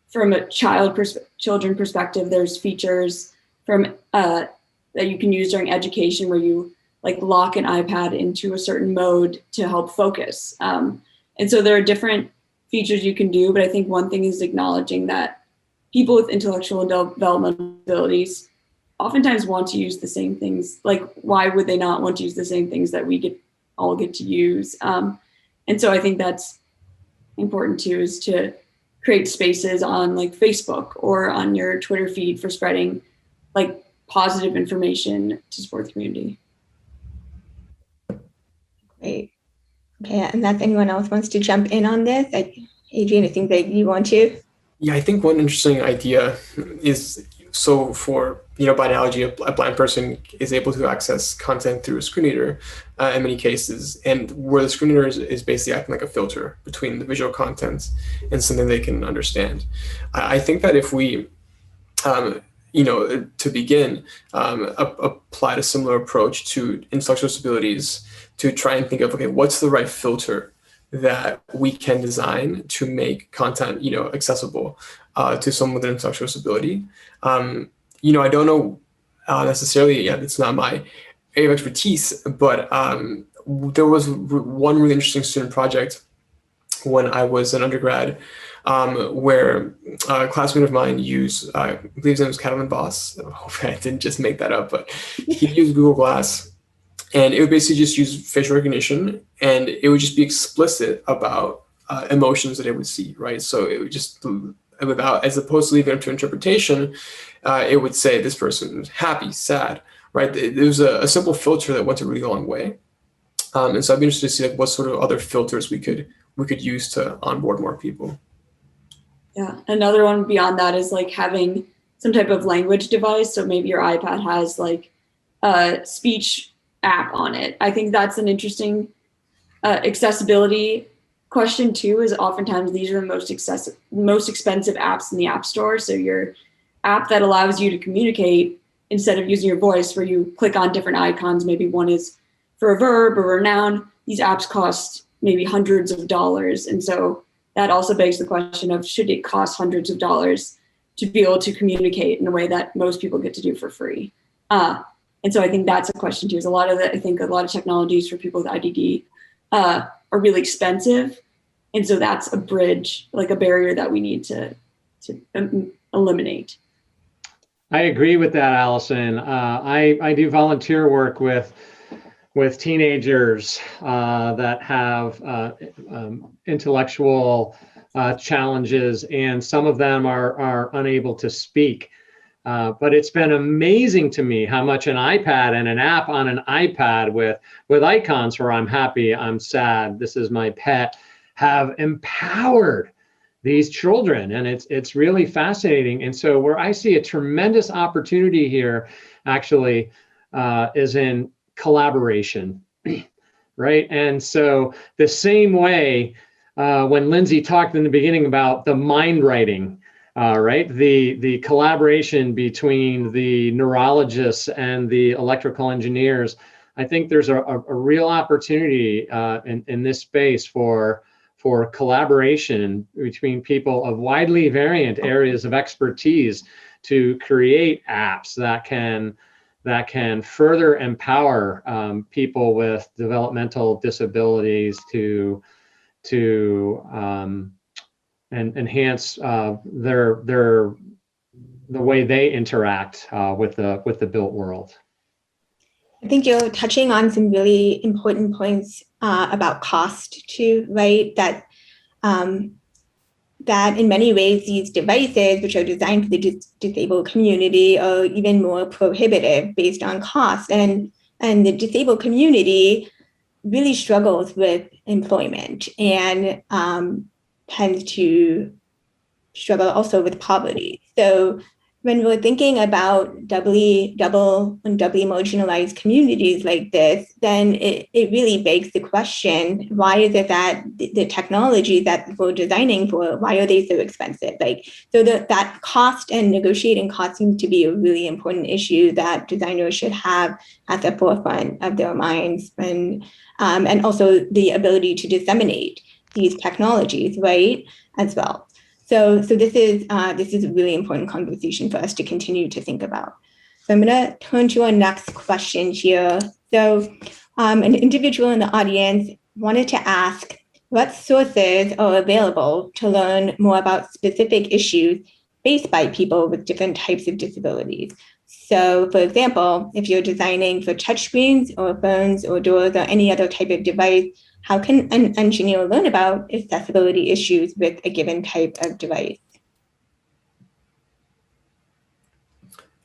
from a children perspective, there's features from that you can use during education where you like lock an iPad into a certain mode to help focus. And so there are different features you can do, but I think one thing is acknowledging that people with intellectual and developmental abilities oftentimes want to use the same things. Like, why would they not want to use the same things that we all get to use? And so I think that's important too, is to create spaces on like Facebook or on your Twitter feed for spreading like positive information to support the community. Great. Okay, unless anyone else wants to jump in on this, Adrian, I think that you want to. Yeah, I think one interesting idea is, so for, by analogy, a blind person is able to access content through a screen reader in many cases, and where the screen reader is basically acting like a filter between the visual content and something they can understand. I think that if we, to begin, applied a similar approach to intellectual disabilities to try and think of, okay, what's the right filter that we can design to make content, accessible to someone with an intellectual disability. I don't know necessarily, it's not my area of expertise, but there was one really interesting student project when I was an undergrad, where a classmate of mine used, I believe his name was Catalan Boss. I hope I didn't just make that up, but he used Google Glass. And it would basically just use facial recognition, and it would just be explicit about emotions that it would see, right? So it would just, without, as opposed to leaving it to interpretation, it would say this person was happy, sad, right? There was a simple filter that went a really long way. And so I'd be interested to see what sort of other filters we could use to onboard more people. Yeah, another one beyond that is like having some type of language device. So maybe your iPad has like a speech app on it. I think that's an interesting accessibility question too, is oftentimes these are the most expensive apps in the App Store. So your app that allows you to communicate instead of using your voice, where you click on different icons, maybe one is for a verb or a noun, these apps cost maybe hundreds of dollars. And so that also begs the question of, should it cost hundreds of dollars to be able to communicate in a way that most people get to do for free? And so I think that's a question too, is I think a lot of technologies for people with IDD are really expensive. And so that's a bridge, like a barrier that we need to eliminate. I agree with that, Allison. I do volunteer work with teenagers that have intellectual challenges, and some of them are unable to speak. But it's been amazing to me how much an iPad and an app on an iPad with icons where I'm happy, I'm sad, this is my pet, have empowered these children. And it's really fascinating. And so where I see a tremendous opportunity here actually is in collaboration, right? And so the same way when Lindsay talked in the beginning about the mind writing, right? The collaboration between the neurologists and the electrical engineers. I think there's a real opportunity in this space for collaboration between people of widely variant areas of expertise to create apps that can further empower people with developmental disabilities to and enhance the way they interact with the built world. I think you're touching on some really important points about cost too, right? That in many ways these devices, which are designed for the disabled community, are even more prohibitive based on cost, and the disabled community really struggles with employment and tends to struggle also with poverty. So when we're thinking about doubly marginalized communities like this, then it really begs the question, why is it that the technology that we're designing for, why are they so expensive? So that cost and negotiating cost seems to be a really important issue that designers should have at the forefront of their minds, and also the ability to disseminate these technologies, right, as well. So this is a really important conversation for us to continue to think about. So I'm going to turn to our next question here. So an individual in the audience wanted to ask, what sources are available to learn more about specific issues faced by people with different types of disabilities? So for example, if you're designing for touchscreens or phones or doors or any other type of device, how can an engineer learn about accessibility issues with a given type of device?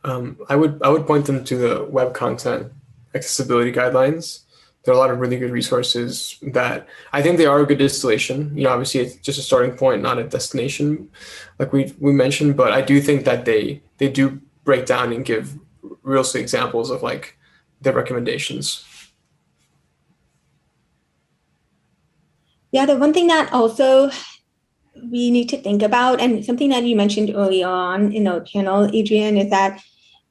I would point them to the web content accessibility guidelines. There are a lot of really good resources that I think they are a good distillation. Obviously it's just a starting point, not a destination, like we mentioned. But I do think that they do break down and give real examples of like their recommendations. Yeah, the one thing that also we need to think about, and something that you mentioned early on in our panel, Adrian, is that,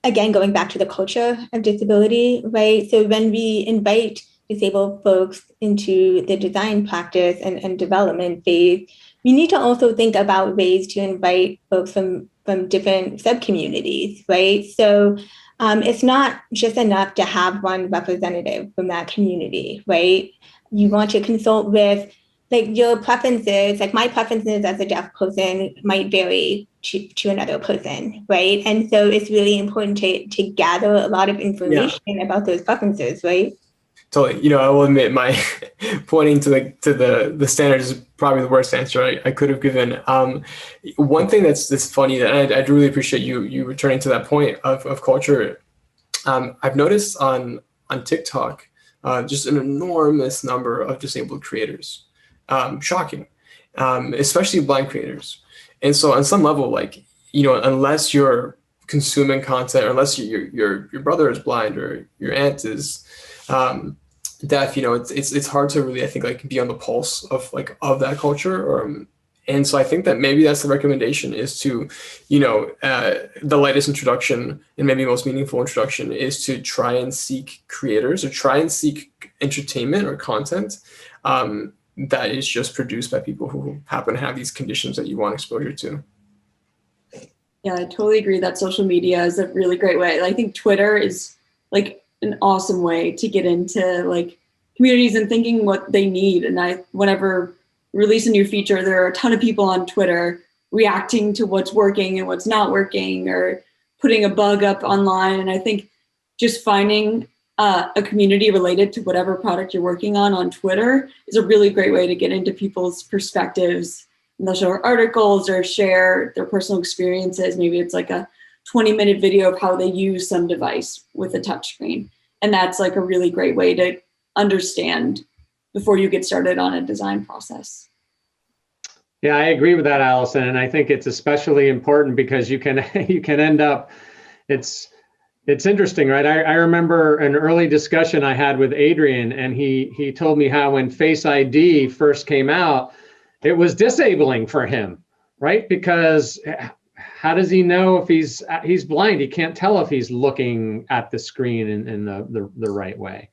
again, going back to the culture of disability, right? So when we invite disabled folks into the design practice and development phase, we need to also think about ways to invite folks from different sub-communities, right? So it's not just enough to have one representative from that community, right? You want to consult with like your preferences, like my preferences as a deaf person might vary to another person, right? And so it's really important to gather a lot of information about those preferences, right? Totally. I will admit my pointing to the standards is probably the worst answer I could have given. One thing that's funny, that I really appreciate you returning to that point of culture. I've noticed on TikTok just an enormous number of disabled creators. Shocking, especially blind creators. And so on some level, like, unless you're consuming content, or unless your brother is blind or your aunt is deaf, it's hard to really, I think, like be on the pulse of that culture. And so I think that maybe that's the recommendation, is to, the lightest introduction and maybe most meaningful introduction is to try and seek creators, or try and seek entertainment or content that is just produced by people who happen to have these conditions that you want exposure to. Yeah, I totally agree that social media is a really great way. I think Twitter is like an awesome way to get into like communities and thinking what they need. And whenever release a new feature, there are a ton of people on Twitter reacting to what's working and what's not working, or putting a bug up online. And I think just finding a community related to whatever product you're working on Twitter is a really great way to get into people's perspectives. And they'll share articles or share their personal experiences. Maybe it's like a 20-minute video of how they use some device with a touchscreen. And that's like a really great way to understand before you get started on a design process. Yeah, I agree with that, Allison. And I think it's especially important because you can end up, it's interesting, right? I remember an early discussion I had with Adrian, and he told me how when Face ID first came out, it was disabling for him, right? Because how does he know if he's blind? He can't tell if he's looking at the screen in the right way,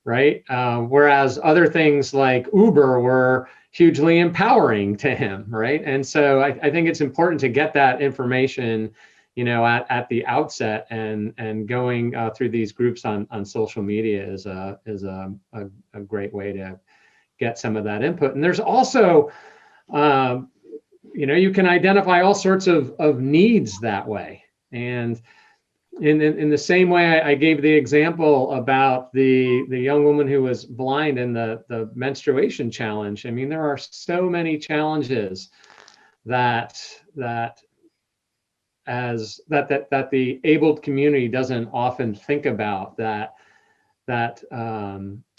right? Whereas other things like Uber were hugely empowering to him, right? And so I think it's important to get that information at the outset, and going through these groups on social media is a great way to get some of that input. And there's also, you can identify all sorts of needs that way. And in the same way I gave the example about the young woman who was blind in the menstruation challenge. I mean, there are so many challenges that the abled community doesn't often think about, that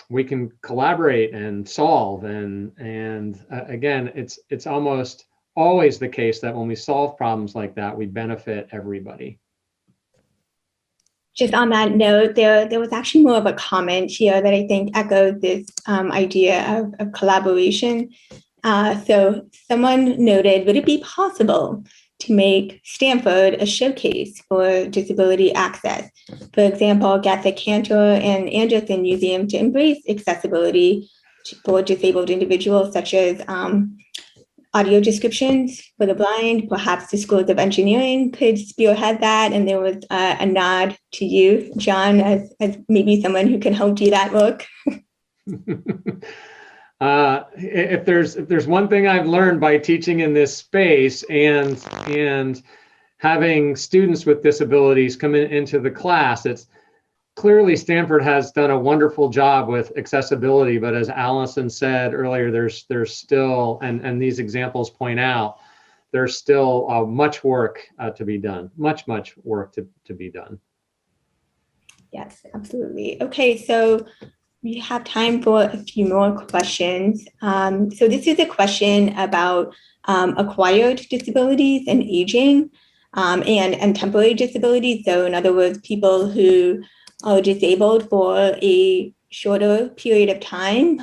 we can collaborate and solve. And again, it's almost always the case that when we solve problems like that, we benefit everybody. Just on that note, there was actually more of a comment here that I think echoes this idea of collaboration. So someone noted, would it be possible to make Stanford a showcase for disability access? For example, get the Cantor and Anderson Museum to embrace accessibility for disabled individuals, such as audio descriptions for the blind. Perhaps the schools of engineering could spearhead that. And there was a nod to you, John, as maybe someone who can help do that work. If there's one thing I've learned by teaching in this space and having students with disabilities come into the class, it's clearly Stanford has done a wonderful job with accessibility, but as Allison said earlier, there's still, and these examples point out, there's still much work to be done, much work to be done. Yes, absolutely. Okay, so we have time for a few more questions. So this is a question about acquired disabilities and aging and temporary disabilities. So in other words, people who are disabled for a shorter period of time,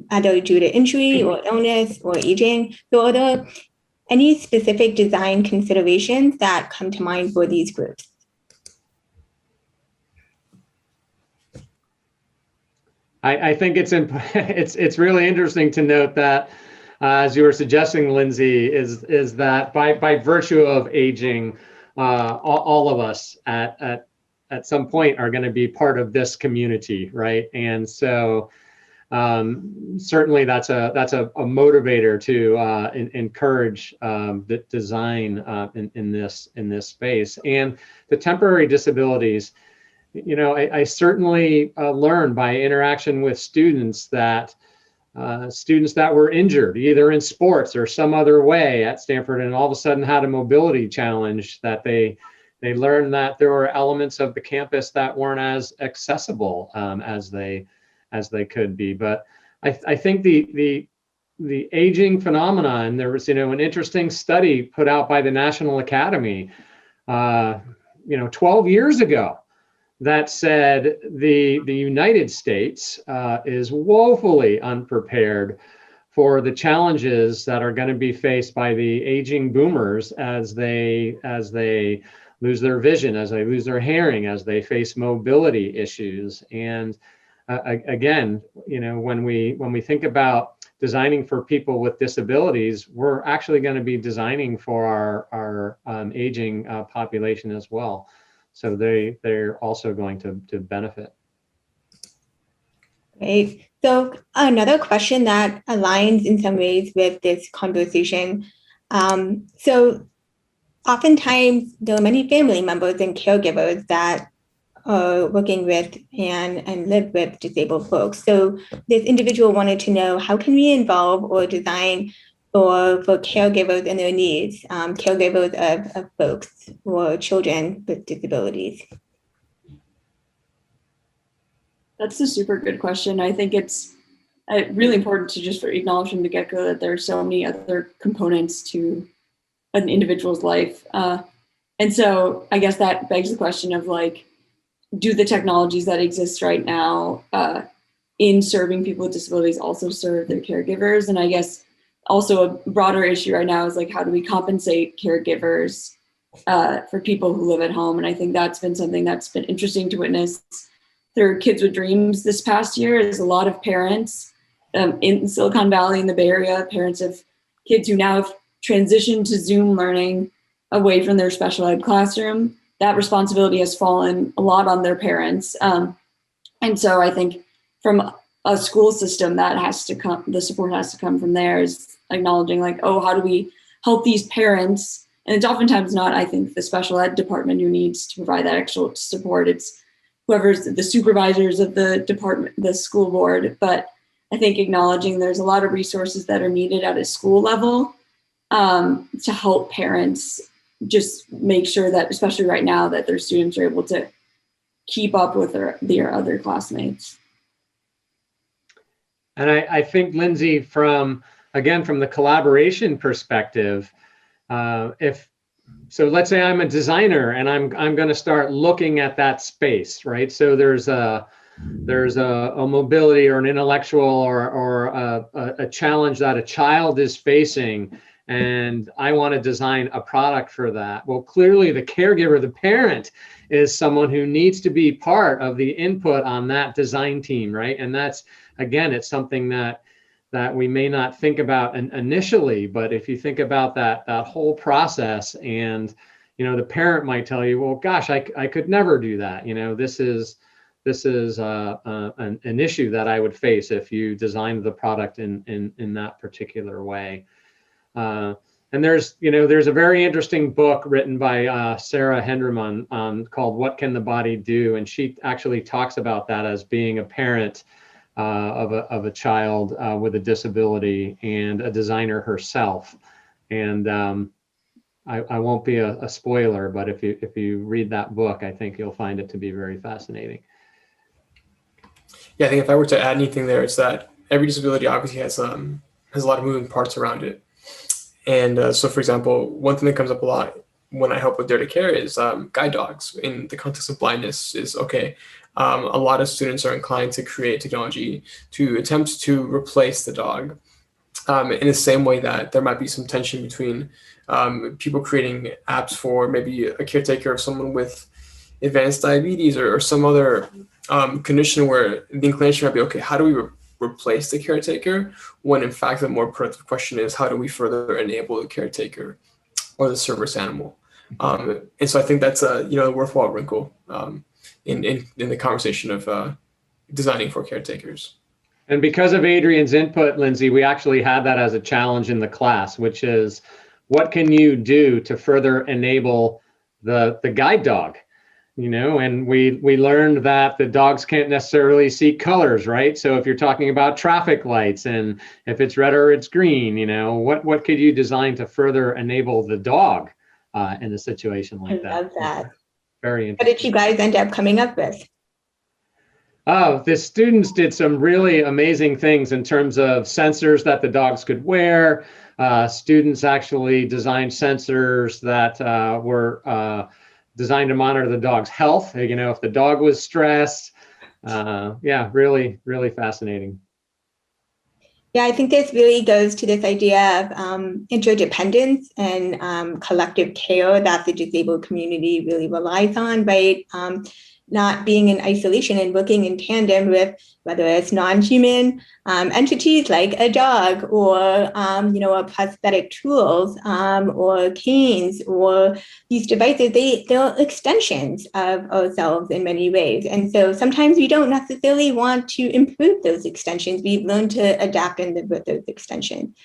either due to injury or illness or aging. So are there any specific design considerations that come to mind for these groups? I think it's really interesting to note that, as you were suggesting, Lindsay, is that by virtue of aging, all of us at some point are going to be part of this community, right? And so certainly that's a motivator to encourage the design in this space. And the temporary disabilities, you know, I certainly learned by interaction with students that were injured either in sports or some other way at Stanford, and all of a sudden had a mobility challenge, that they learned that there were elements of the campus that weren't as accessible as they could be. But I think the aging phenomenon, there was, you know, an interesting study put out by the National Academy, 12 years ago, that said the United States is woefully unprepared for the challenges that are going to be faced by the aging boomers as they lose their vision, as they lose their hearing, as they face mobility issues. And again, you know, when we think about designing for people with disabilities, we're actually going to be designing for our aging population as well. So they're also going to benefit. Great. So another question that aligns in some ways with this conversation. So oftentimes there are many family members and caregivers that are working with and live with disabled folks. So this individual wanted to know, how can we involve or design for caregivers and their needs, caregivers of folks or children with disabilities? That's a super good question. I think it's really important to just acknowledge from the get-go that there are so many other components to an individual's life. And so I guess that begs the question of, like, do the technologies that exist right now in serving people with disabilities also serve their caregivers? And I guess also a broader issue right now is, like, how do we compensate caregivers for people who live at home? And I think that's been something that's been interesting to witness through Kids with Dreams this past year. Is a lot of parents in Silicon Valley, in the Bay Area, parents of kids who now have transitioned to Zoom learning away from their special ed classroom. That responsibility has fallen a lot on their parents. And so I think from a school system, that has to come, the support has to come from there, is acknowledging, like, oh, how do we help these parents? And it's oftentimes not, I think, the special ed department who needs to provide that extra support. It's whoever's the supervisors of the department, the school board. But I think acknowledging there's a lot of resources that are needed at a school level to help parents just make sure that, especially right now, that their students are able to keep up with their other classmates. And I think, Lindsay, from the collaboration perspective, so let's say I'm a designer and I'm going to start looking at that space, right? So there's a mobility or an intellectual or a challenge that a child is facing, and I want to design a product for that. Well, clearly the caregiver, the parent, is someone who needs to be part of the input on that design team, right? And that's, again, it's something that we may not think about initially, but if you think about that whole process, and, you know, the parent might tell you, well, gosh, I could never do that. You know, this is an issue that I would face if you designed the product in that particular way. And there's a very interesting book written by Sarah Henderman called "What Can the Body Do?" And she actually talks about that as being a parent of a child with a disability and a designer herself. And I won't be a spoiler, but if you read that book, I think you'll find it to be very fascinating. Yeah, I think if I were to add anything there, it's that every disability obviously has a lot of moving parts around it. And so, for example, one thing that comes up a lot when I help with Dare to Care is guide dogs. In the context of blindness, is okay. A lot of students are inclined to create technology to attempt to replace the dog. In the same way that there might be some tension between people creating apps for maybe a caretaker of someone with advanced diabetes or some other condition where the inclination might be, okay, how do we replace the caretaker? When in fact, the more productive question is, how do we further enable the caretaker or the service animal? And so I think that's a worthwhile wrinkle in the conversation of designing for caretakers. And because of Adrian's input, Lindsay, we actually had that as a challenge in the class, which is what can you do to further enable the guide dog? And we learned that the dogs can't necessarily see colors, right? So if you're talking about traffic lights and if it's red or it's green, what could you design to further enable the dog in a situation like that? I love that. Very What interesting. did you guys end up coming up with? Oh, the students did some really amazing things in terms of sensors that the dogs could wear. Students actually designed sensors that were designed to monitor the dog's health, if the dog was stressed. Yeah, really, really fascinating. Yeah, I think this really goes to this idea of interdependence and collective care that the disabled community really relies on, right? Not being in isolation and working in tandem with whether it's non-human entities like a dog or prosthetic tools or canes or these devices. They're extensions of ourselves in many ways. And so sometimes we don't necessarily want to improve those extensions. We've learned to adapt and live with those extensions.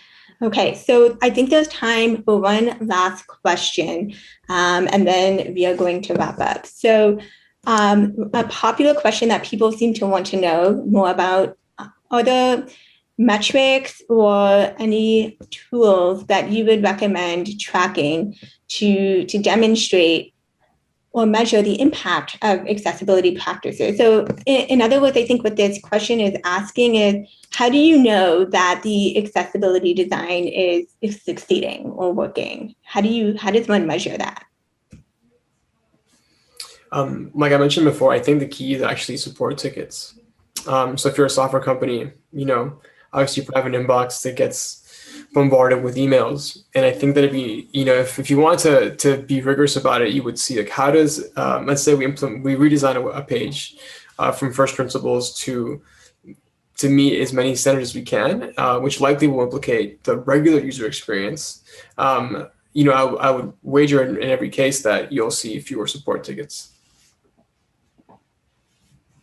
Okay, so I think there's time for one last question, and then we are going to wrap up. So a popular question that people seem to want to know more about are there metrics or any tools that you would recommend tracking to demonstrate or measure the impact of accessibility practices? So in other words, I think what this question is asking is, how do you know that the accessibility design is succeeding or working? How does one measure that? Like I mentioned before, I think the key is actually support tickets. So if you're a software company, obviously you have an inbox that gets bombarded with emails. And I think that it'd be, if you want to be rigorous about it, you would see like, how does, let's say we redesign a page from first principles to meet as many standards as we can, which likely will implicate the regular user experience. I would wager in every case that you'll see fewer support tickets.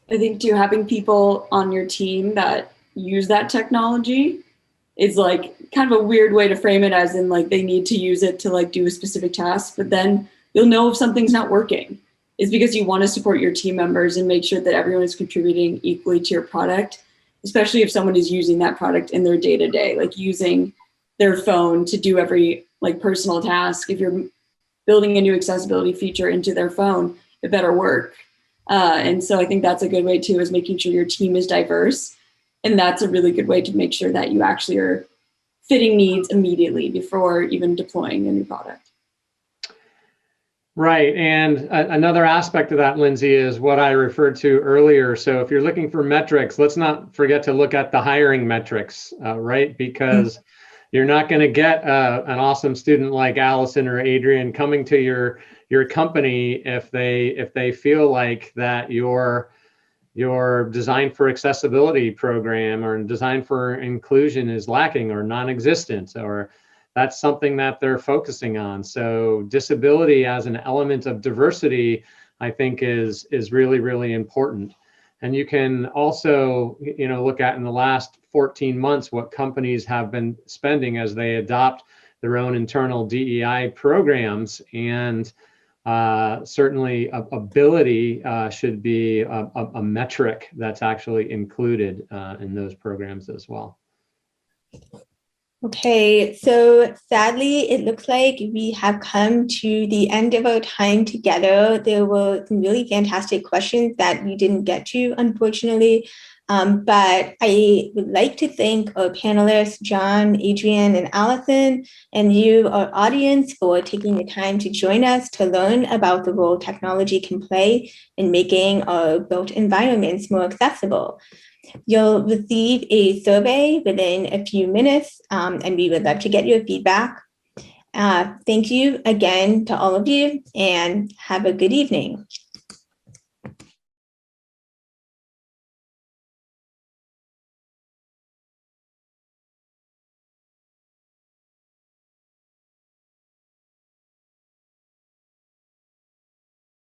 I think too, having people on your team that use that technology is like kind of a weird way to frame it, as in like they need to use it to like do a specific task, but then you'll know if something's not working. It's because you want to support your team members and make sure that everyone is contributing equally to your product, especially if someone is using that product in their day-to-day, like using their phone to do every like personal task. If you're building a new accessibility feature into their phone, it better work. And so I think that's a good way too, is making sure your team is diverse. And that's a really good way to make sure that you actually are fitting needs immediately before even deploying a new product. Right. And another aspect of that, Lindsay, is what I referred to earlier. So if you're looking for metrics, let's not forget to look at the hiring metrics, right? Because you're not going to get an awesome student like Allison or Adrian coming to your company if they feel like that your design for accessibility program or design for inclusion is lacking or non-existent, or that's something that they're focusing on. So disability as an element of diversity, I think is really, really important. And you can also, look at in the last 14 months what companies have been spending as they adopt their own internal DEI programs. And certainly ability should be a metric that's actually included in those programs as well. Okay, so sadly, it looks like we have come to the end of our time together. There were some really fantastic questions that we didn't get to, unfortunately. But I would like to thank our panelists, John, Adrian, and Allison, and you, our audience, for taking the time to join us to learn about the role technology can play in making our built environments more accessible. You'll receive a survey within a few minutes, and we would love to get your feedback. Thank you again to all of you, and have a good evening.